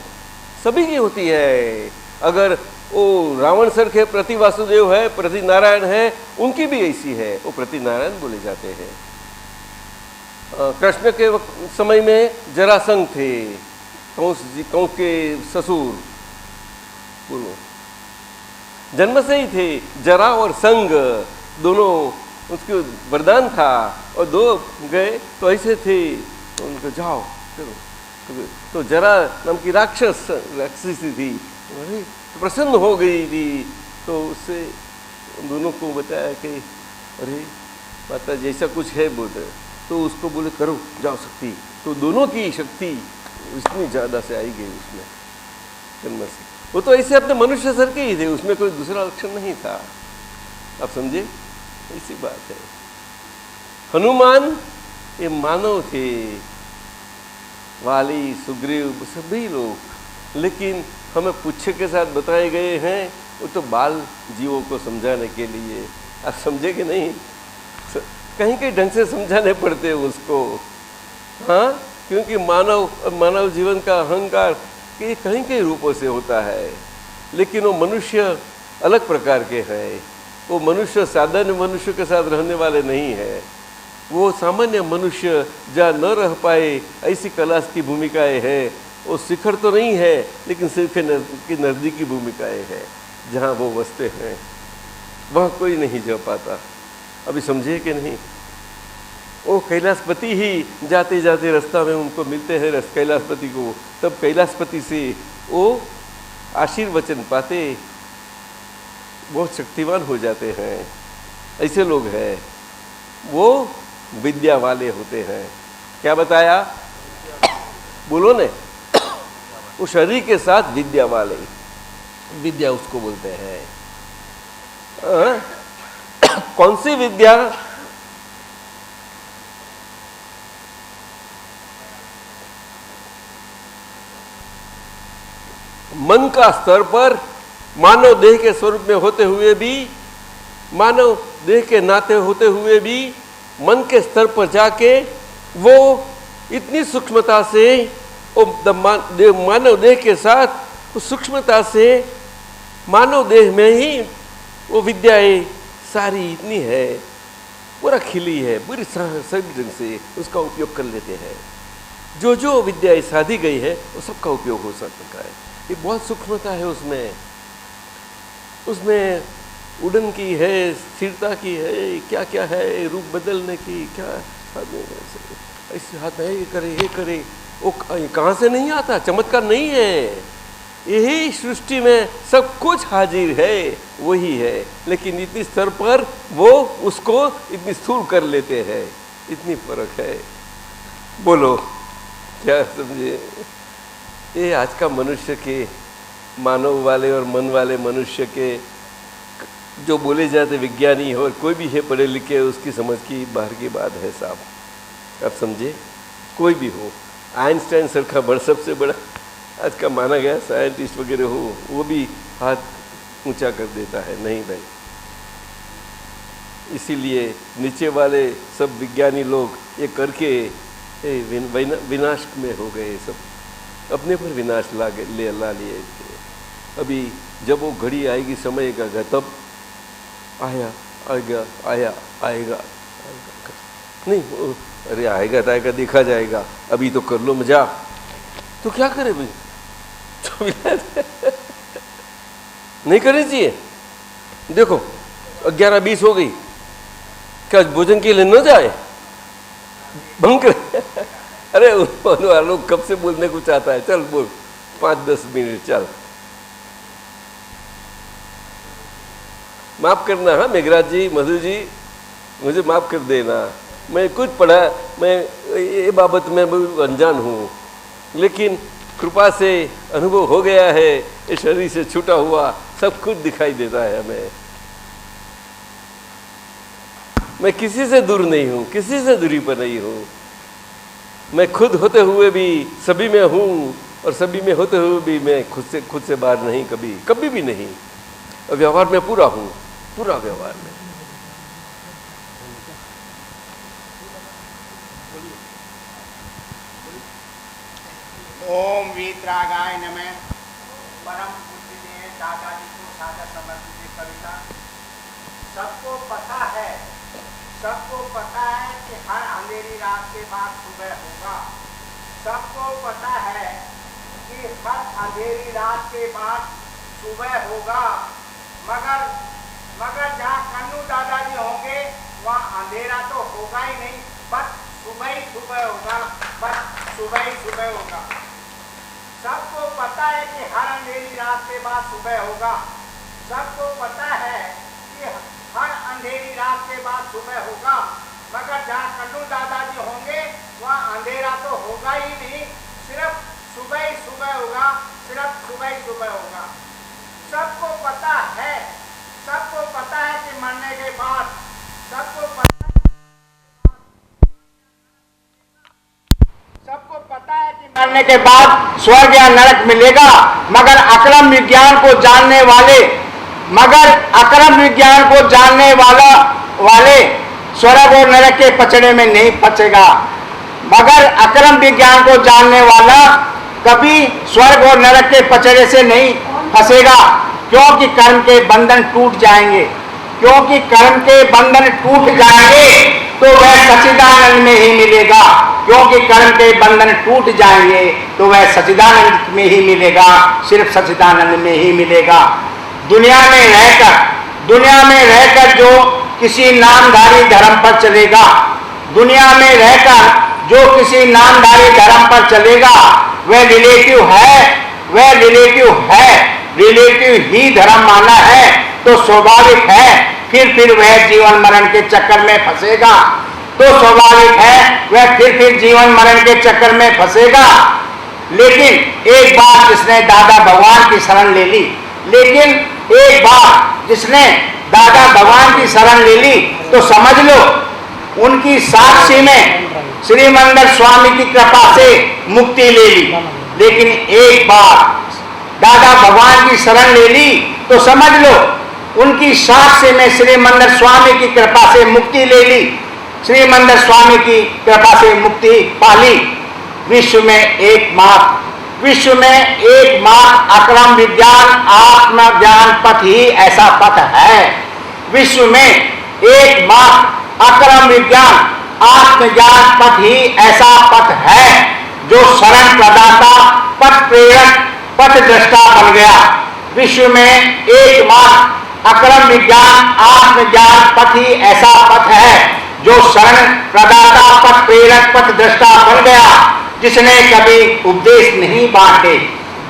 सभी की होती है। अगर वो रावण सर के प्रति वासुदेव है, प्रति नारायण है, उनकी भी ऐसी है, वो प्रति नारायण बोले जाते हैं। कृष्ण के समय में जरासंध थे, कंस के ससुर, बोलो, जन्म से ही थे। जरा और संग दोनों उसके वरदान था, और दो गए तो ऐसे थे, तो उनको जाओ चलो। तो जरा नाम की राक्षसी थी, तो प्रसन्न हो गई थी, तो उससे दोनों को बताया कि अरे माता जैसा कुछ है बोले, तो उसको बोले करो जाओ शक्ति। तो दोनों की शक्ति इतनी ज़्यादा से आई गई उसमें जन्म से। वो तो ऐसे अपने मनुष्य सर के ही थे, उसमें कोई दूसरा लक्षण नहीं था। आप समझे? ऐसी बात है। हनुमान ये मानव थे, वाली, सुग्रीव, सभी लोग, लेकिन हमें पुच्छ के साथ बताए गए हैं। वो तो बाल जीवों को समझाने के लिए। आप समझे कि नहीं? कहीं कहीं ढंग से समझाने पड़ते हैं उसको, हाँ, क्योंकि मानव जीवन का अहंकार कहीं कहीं रूपों से होता है, लेकिन वो मनुष्य अलग प्रकार के हैं। वो मनुष्य साधारण मनुष्य के साथ रहने वाले नहीं है। वो सामान्य मनुष्य जहाँ न रह पाए ऐसी कैलाश की भूमिकाएं हैं। वो शिखर तो नहीं है, लेकिन शिखर की नज़दीकी भूमिकाएं हैं, जहाँ वो बसते हैं वहाँ कोई नहीं जा पाता। अभी समझे कि नहीं? वो कैलाशपति ही जाते जाते रास्ता में उनको मिलते हैं, कैलाशपति को, तब कैलाशपति से वो आशीर्वचन पाते, बहुत शक्तिवान हो जाते हैं। ऐसे लोग हैं, वो विद्या वाले होते हैं। क्या बताया? बोलो ने, वो शरीर के साथ विद्या वाले, विद्या उसको बोलते हैं। कौन सी विद्या? मन का स्तर पर मानव देह के स्वरूप में होते हुए भी, मानव देह के नाते होते हुए भी, मन के स्तर पर जाके वो इतनी सूक्ष्मता से मानव देह के साथ सूक्ष्मता से मानव देह में ही वो विद्याएं सारी इतनी है, पूरा खिली है, पूरी सही ढंग से उसका उपयोग कर लेते हैं। जो जो विद्याएं साधी गई है वो सबका उपयोग हो सकता है। ये बहुत सूक्ष्मता है उसमें। उसमें उड़न की है, स्थिरता की है, क्या क्या है, रूप बदलने की, क्या ऐसे हाथ में ये करे वो कहाँ से नहीं आता, चमत्कार नहीं है। यही सृष्टि में सब कुछ हाजिर है, वही है, लेकिन इतनी स्तर पर वो उसको इतनी स्थूल कर लेते हैं, इतनी फर्क है। बोलो क्या समझे? ये आज का मनुष्य के, मानव वाले और मन वाले मनुष्य के जो बोले जाते विज्ञानी हो, कोई भी है पढ़े लिखे, उसकी समझ की बाहर की बात है साहब। आप समझे? कोई भी हो, आइंस्टाइन सरखा बड़ सबसे बड़ा आज का माना गया साइंटिस्ट वगैरह हो, वो भी हाथ ऊंचा कर देता है, नहीं भाई। इसीलिए नीचे वाले सब विज्ञानी लोग ये करके विनाश में हो गए, सब अपने पर विनाश ला लिए थे। अभी जब वो घड़ी आएगी समय का, तब आएगा नहीं, अरे आएगा तो आएगा, देखा जाएगा, अभी तो कर लो मजा। तो क्या करे भाई? नहीं करनी चाहिए। देखो 11:20 हो गई, क्या भोजन के लिए न जाए? भंग करे। अरे लोग कब से बोलने को चाहता है, चल बोल 5-10 मिनट चल। माफ करना, हाँ मेघराज जी, मधु जी, मुझे माफ कर देना। मैं कुछ पढ़ा, मैं ये बाबत में अनजान हूँ, लेकिन कृपा से अनुभव हो गया है। इस शरीर से छूटा हुआ सब कुछ दिखाई देता है हमें। मैं किसी से दूर नहीं हूँ, किसी से दूरी पर नहीं हूँ। मैं खुद होते हुए भी सभी में हूँ, और सभी में होते हुए भी मैं खुद से बाहर नहीं, कभी भी नहीं। और व्यवहार में पूरा हूँ, पूरा व्यवहार में। ओम वीतरागाय नमः। परम पूज्य दादाजी को सादा समर्पित कविता। सबको पता है कि हर अंधेरी रात के बाद सुबह होगा। सबको पता है कि हर अंधेरी रात के बाद सुबह होगा। मगर जहाँ कन्नू दादाजी होंगे वहाँ अंधेरा तो होगा ही नहीं, बस सुबह ही सुबह होगा, बस सुबह ही सुबह होगा। सबको पता है कि हर अंधेरी रात के बाद सुबह होगा। सबको पता है कि हर अंधेरी रात के बाद सुबह होगा, मगर जहाँ कन्नू दादाजी होंगे वहाँ अंधेरा तो होगा ही नहीं, सिर्फ सुबह ही सुबह होगा, सिर्फ सुबह ही सुबह होगा। सबको पता है कि मरने के बाद, सबको पता है कि मरने के बाद स्वर्ग या नरक मिलेगा, मगर अक्रम विज्ञान को जानने वाले स्वर्ग और नरक के पचड़े में नहीं फंसेगा। मगर अक्रम विज्ञान को जानने वाला कभी स्वर्ग और नरक के पचड़े से नहीं फंसेगा, क्योंकि कर्म के बंधन टूट जाएंगे। तो वह सच्चिदानंद में ही मिलेगा। क्योंकि कर्म के बंधन टूट जाएंगे तो वह सच्चिदानंद में ही मिलेगा, सिर्फ सच्चिदानंद में ही मिलेगा। दुनिया में रहकर जो किसी नामधारी धर्म पर चलेगा, वह रिलेटिव ही धर्म माना है तो स्वाभाविक है फिर वह जीवन मरण के चक्कर में फंसेगा। लेकिन एक बार जिसने दादा भगवान की शरण ले ली, तो समझ लो उनकी साक्षी में श्री मंदिर स्वामी की कृपा से मुक्ति ले ली। लेकिन एक बार दादा भगवान की शरण ले ली तो समझ लो उनकी साक्षी में श्री मंदिर स्वामी की कृपा से मुक्ति ले ली, श्री मंदिर स्वामी की कृपा से मुक्ति पाली। विश्व में एकमात्र अक्रम विज्ञान आत्मज्ञान पथ ही ऐसा पथ है। विश्व में एकमात्र अक्रम विज्ञान आत्मज्ञान पथ ही ऐसा पथ है जो शरण प्रदाता, पथ प्रेरक, पथ दृष्टा बन गया। विश्व में एकमात्र अक्रम विज्ञान आत्मज्ञान पथ ही ऐसा पथ है जो शरण प्रदाता, पथ प्रेरक, पथ दृष्टा बन गया। जिसने कभी उपदेश नहीं बांटे,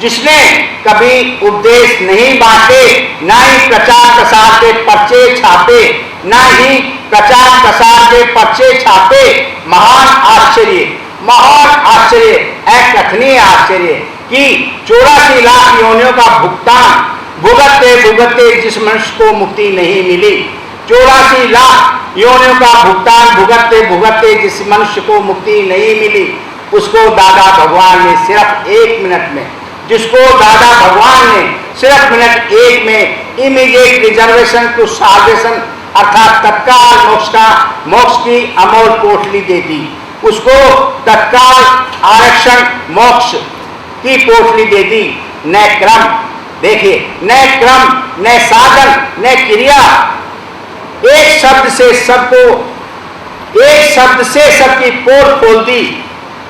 जिसने कभी उपदेश नहीं बांटे, ना ही प्रचार प्रसार के पर्चे छापे, ना ही प्रचार प्रसार के पर्चे छापे। महान आश्चर्य, महान आश्चर्य, अकथनीय आश्चर्य कि 84 लाख योनियों का भुगतान भुगतते भुगतते जिस मनुष्य को मुक्ति नहीं मिली, 84 लाख योनियों का भुगतान भुगतते भुगतते जिस मनुष्य को मुक्ति नहीं मिली, उसको दादा भगवान ने सिर्फ 1 मिनट में, जिसको दादा भगवान ने सिर्फ मिनट 1 में इमीडिएट रिजर्वेशन टू साल्वेशन अर्थात तत्काल मोक्ष की अमोल पोटली दे दी, उसको तत्काल आरक्षण मोक्ष की पोटली दे दी। न क्रम, देखिए, न क्रम, न साधन, न क्रिया, एक शब्द से सबको, एक शब्द से सबकी पोल खोल दी,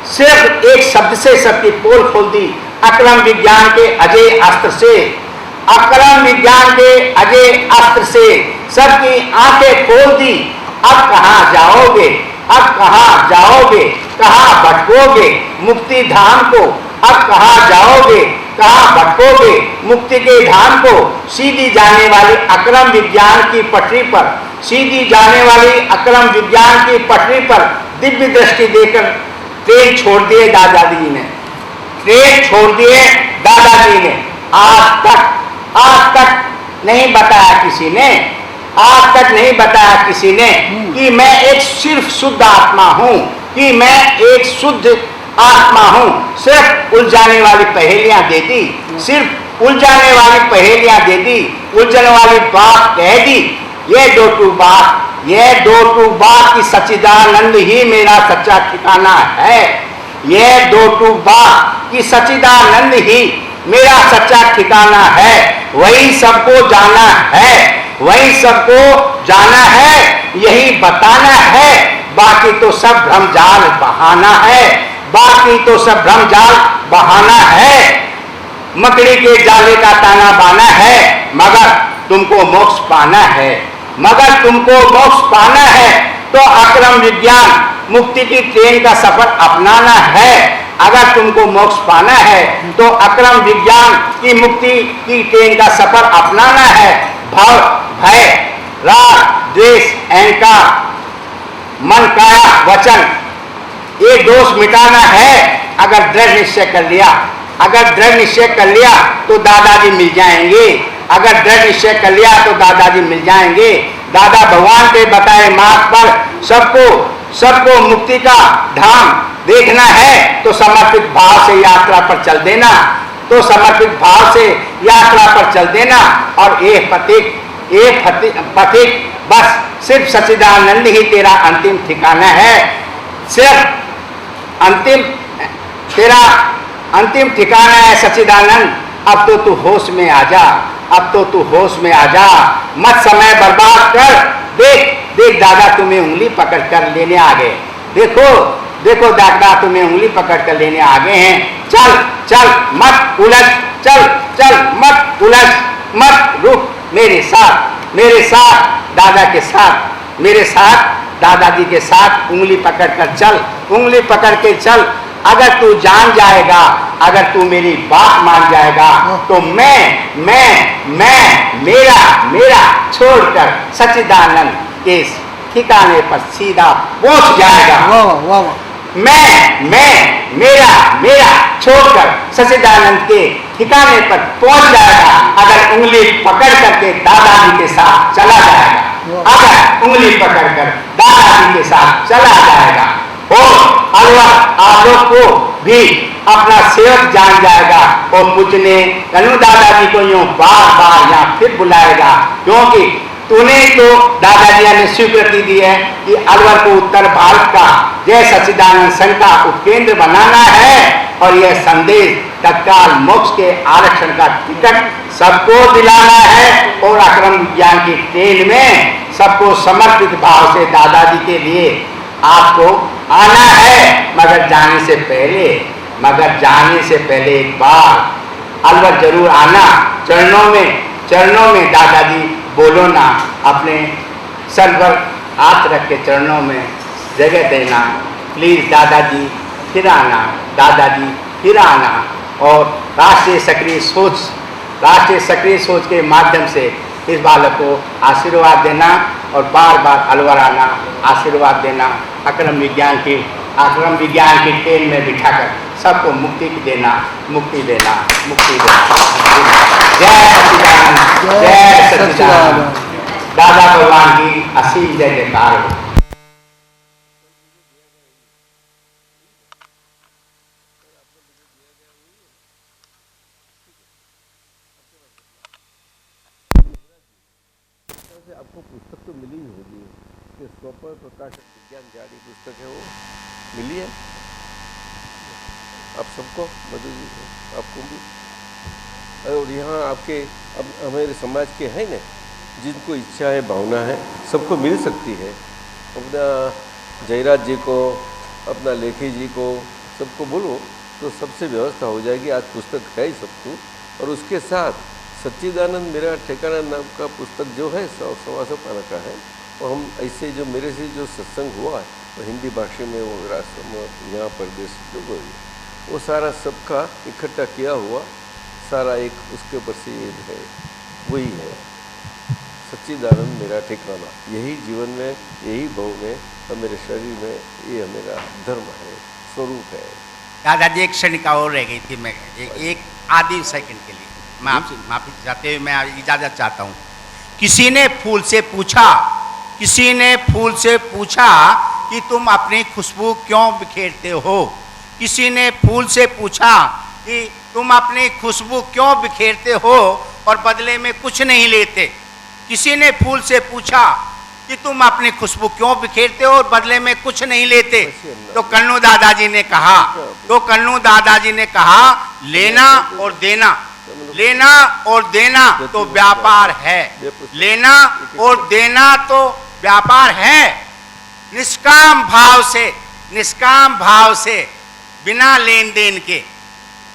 सिर्फ एक शब्द से सबकी पोल खोल दी। अक्रम विज्ञान के अजय अस्त्र से, अक्रम विज्ञान के अजय अस्त्र से सबकी आंखें खोल दी। अब कहाँ जाओगे, अब कहाँ जाओगे, कहाँ भटकोगे मुक्ति धाम को, अब कहाँ जाओगे, कहाँ भटकोगे मुक्ति के धाम को। सीधी जाने वाली अक्रम विज्ञान की पटरी पर, सीधी जाने वाली अक्रम विज्ञान की पटरी पर दिव्य दृष्टि देकर ट्रेन छोड़ दिए दादाजी ने, ट्रेन छोड़ दिए दादाजी ने। आज तक नहीं बताया किसी ने, आज तक नहीं बताया किसी ने कि मैं एक सिर्फ शुद्ध आत्मा हूं, कि मैं एक शुद्ध आत्मा हूं। सिर्फ उलझाने वाली पहेलियां दे दी, सिर्फ उलझाने वाली पहेलियां दे दी, उलझने वाली बात कह दी। ये दो टू बात, ये दो टू बात की सच्चिदानंद ही मेरा सच्चा ठिकाना है। ये दो टू बात की सच्चिदानंद ही मेरा सच्चा ठिकाना है। वही सबको जाना है, वही सबको जाना है, यही बताना है। बाकी तो सब भ्रमजाल बहाना है, बाकी तो सब भ्रमजाल बहाना है। मकड़ी के जाले का ताना बाना है, मगर तुमको मोक्ष पाना है, मगर तुमको मोक्ष पाना है तो अक्रम विज्ञान मुक्ति की ट्रेन का सफर अपनाना है। अगर तुमको मोक्ष पाना है तो अक्रम विज्ञान की मुक्ति की ट्रेन का सफर अपनाना है। भव, भय, राग, द्वेष, अहंकार, मन, काया, वचन, ये दोष मिटाना है। अगर दृढ़ निश्चय कर लिया, अगर दृढ़ निश्चय कर लिया तो दादाजी मिल जाएंगे, अगर दृढ़ निश्चय कर लिया तो दादाजी मिल जाएंगे। दादा भगवान के बताए मार्ग पर सबको मुक्ति का धाम देखना है तो समर्पित भाव से यात्रा पर चल देना, तो समर्पित भाव से यात्रा पर चल देना। और एक पथिक बस सिर्फ सच्चिदानंद ही तेरा अंतिम ठिकाना है, सिर्फ अंतिम, तेरा अंतिम ठिकाना है सच्चिदानंद। अब तो तू होश में आ जा, अब तो तू होश में आ जा, मत समय बर्बाद कर। देख देख दादा तुम्हें उंगली पकड़ कर लेने आ गए, देखो देखो दादा तुम्हें उंगली पकड़ कर लेने आ गए हैं। चल चल मत उलझ, चल चल मत उलझ, मत रुक, मेरे साथ, मेरे साथ दादा के साथ, मेरे साथ दादाजी के साथ उंगली पकड़ कर चल, उंगली पकड़ के चल। अगर तू जान जाएगा, अगर तू मेरी बात मान जाएगा तो मैं मेरा छोड़कर सच्चिदानंद के ठिकाने पर सीधा पहुंच जाएगा। मेरा छोड़कर सच्चिदानंद के ठिकाने पर पहुंच जाएगा अगर उंगली पकड़ करके दादाजी के साथ चला जाएगा, अगर उंगली पकड़कर दादाजी के साथ चला जाएगा। और आलोक को भी अपना सेवक जान जाएगा और पूछने कनु दादाजी को यूं बार बार यहाँ फिर बुलाएगा, क्योंकि तूने तो दादाजी ने स्वीकृति दी है कि अलवर को उत्तर भारत का जय सच्चिदानंद संघ का उपकेंद्र बनाना है और यह संदेश तत्काल मोक्ष के आरक्षण का टिकट सबको दिलाना है और अक्रम विज्ञान की ट्रेन में सबको समर्पित भाव से दादाजी के लिए आपको आना है। मगर जाने से पहले एक बार अलवर जरूर आना, चरणों में दादाजी बोलो ना, अपने सर पर हाथ रख के चरणों में जगह देना। प्लीज दादाजी फिर आना, दादाजी फिर आना, और राष्ट्रीय सक्रिय सोच के माध्यम से इस बालक को आशीर्वाद देना और बार बार अलवर आना, आशीर्वाद देना, अक्रम विज्ञान की ट्रेन में बिठाकर सबको मुक्ति देना। जय सच्चिदानंद, जय सच्चिदानंद। दादा भगवान की असीम जय जयकार हो। आपको पुस्तक तो मिली ही होगी कि स्वपर प्रकाशन विज्ञान जारी पुस्तक है, वो मिली है आप सबको, मधु जी आपको भी। और यहाँ आपके अब हमारे समाज के हैं न, जिनको इच्छा है, भावना है, सबको मिल सकती है। अपना जयराज जी को, अपना लेखी जी को, सबको बोलो तो सबसे व्यवस्था हो जाएगी। आज पुस्तक है ही सबको। और उसके साथ सच्चिदानंद मेरा ठिकाना नाम का पुस्तक जो है 100 पाना का है, और हम ऐसे जो मेरे से जो सत्संग हुआ है वो हिंदी भाषा में, वो यहाँ प्रदेश जो वो सारा सबका इकट्ठा किया हुआ सारा एक उसके ऊपर से ये है, वही है सच्चिदानंद मेरा ठिकाना। यही जीवन में, यही भाव में और मेरे शरीर में, ये मेरा धर्म है, स्वरूप है। दादाजी एक क्षणिका और रह गई थी, मैं एक आधी सेकंड के लिए मैं आपसे माफी चाहते हुए मैं इजाजत चाहता हूँ। किसी ने फूल से पूछा कि तुम अपनी खुशबू क्यों बिखेरते हो। किसी ने फूल से पूछा कि तुम अपनी खुशबू क्यों बिखेरते हो और बदले में कुछ नहीं लेते। किसी ने फूल से पूछा कि तुम अपनी खुशबू क्यों बिखेरते हो और बदले में कुछ नहीं लेते। तो कन्नू दादाजी ने कहा लेना और देना तो व्यापार है। लेना और देना तो व्यापार है। निष्काम भाव से बिना लेन देन के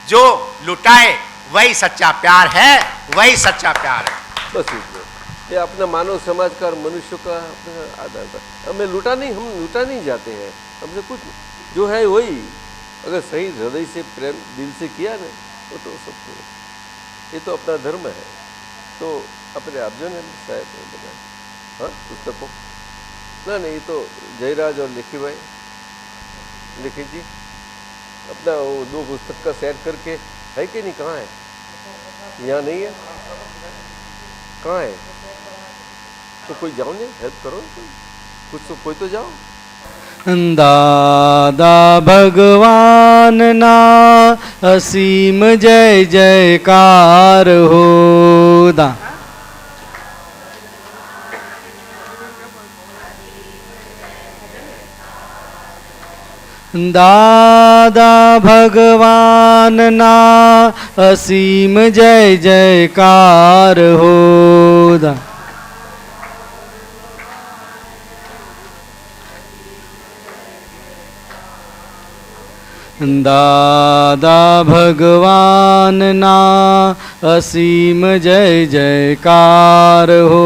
जो लुटाए वही सच्चा प्यार है, वही सच्चा प्यार है। बस ये अपना मानव समाज का और मनुष्य का अपना आधार का हम लुटा नहीं जाते हैं। हमसे कुछ जो है वही, अगर सही हृदय से प्रेम दिल से किया ना तो सब ये तो अपना धर्म है। तो अपने अर्जुन ने शायद बनाया, हाँ पुस्तकों ना नहीं, तो जयराज और लिखी जी अपना वो 2 पुस्तक का सेट करके है कि नहीं, कहाँ है? यहाँ नहीं है, कहाँ है? तो कोई जाओ, नहीं हेल्प करो, कुछ तो कोई तो जाओ। दादा भगवान ना असीम जय जयकार हो। दादा भगवान ना असीम जय जयकार हो। दादा भगवान ना असीम जय जयकार हो।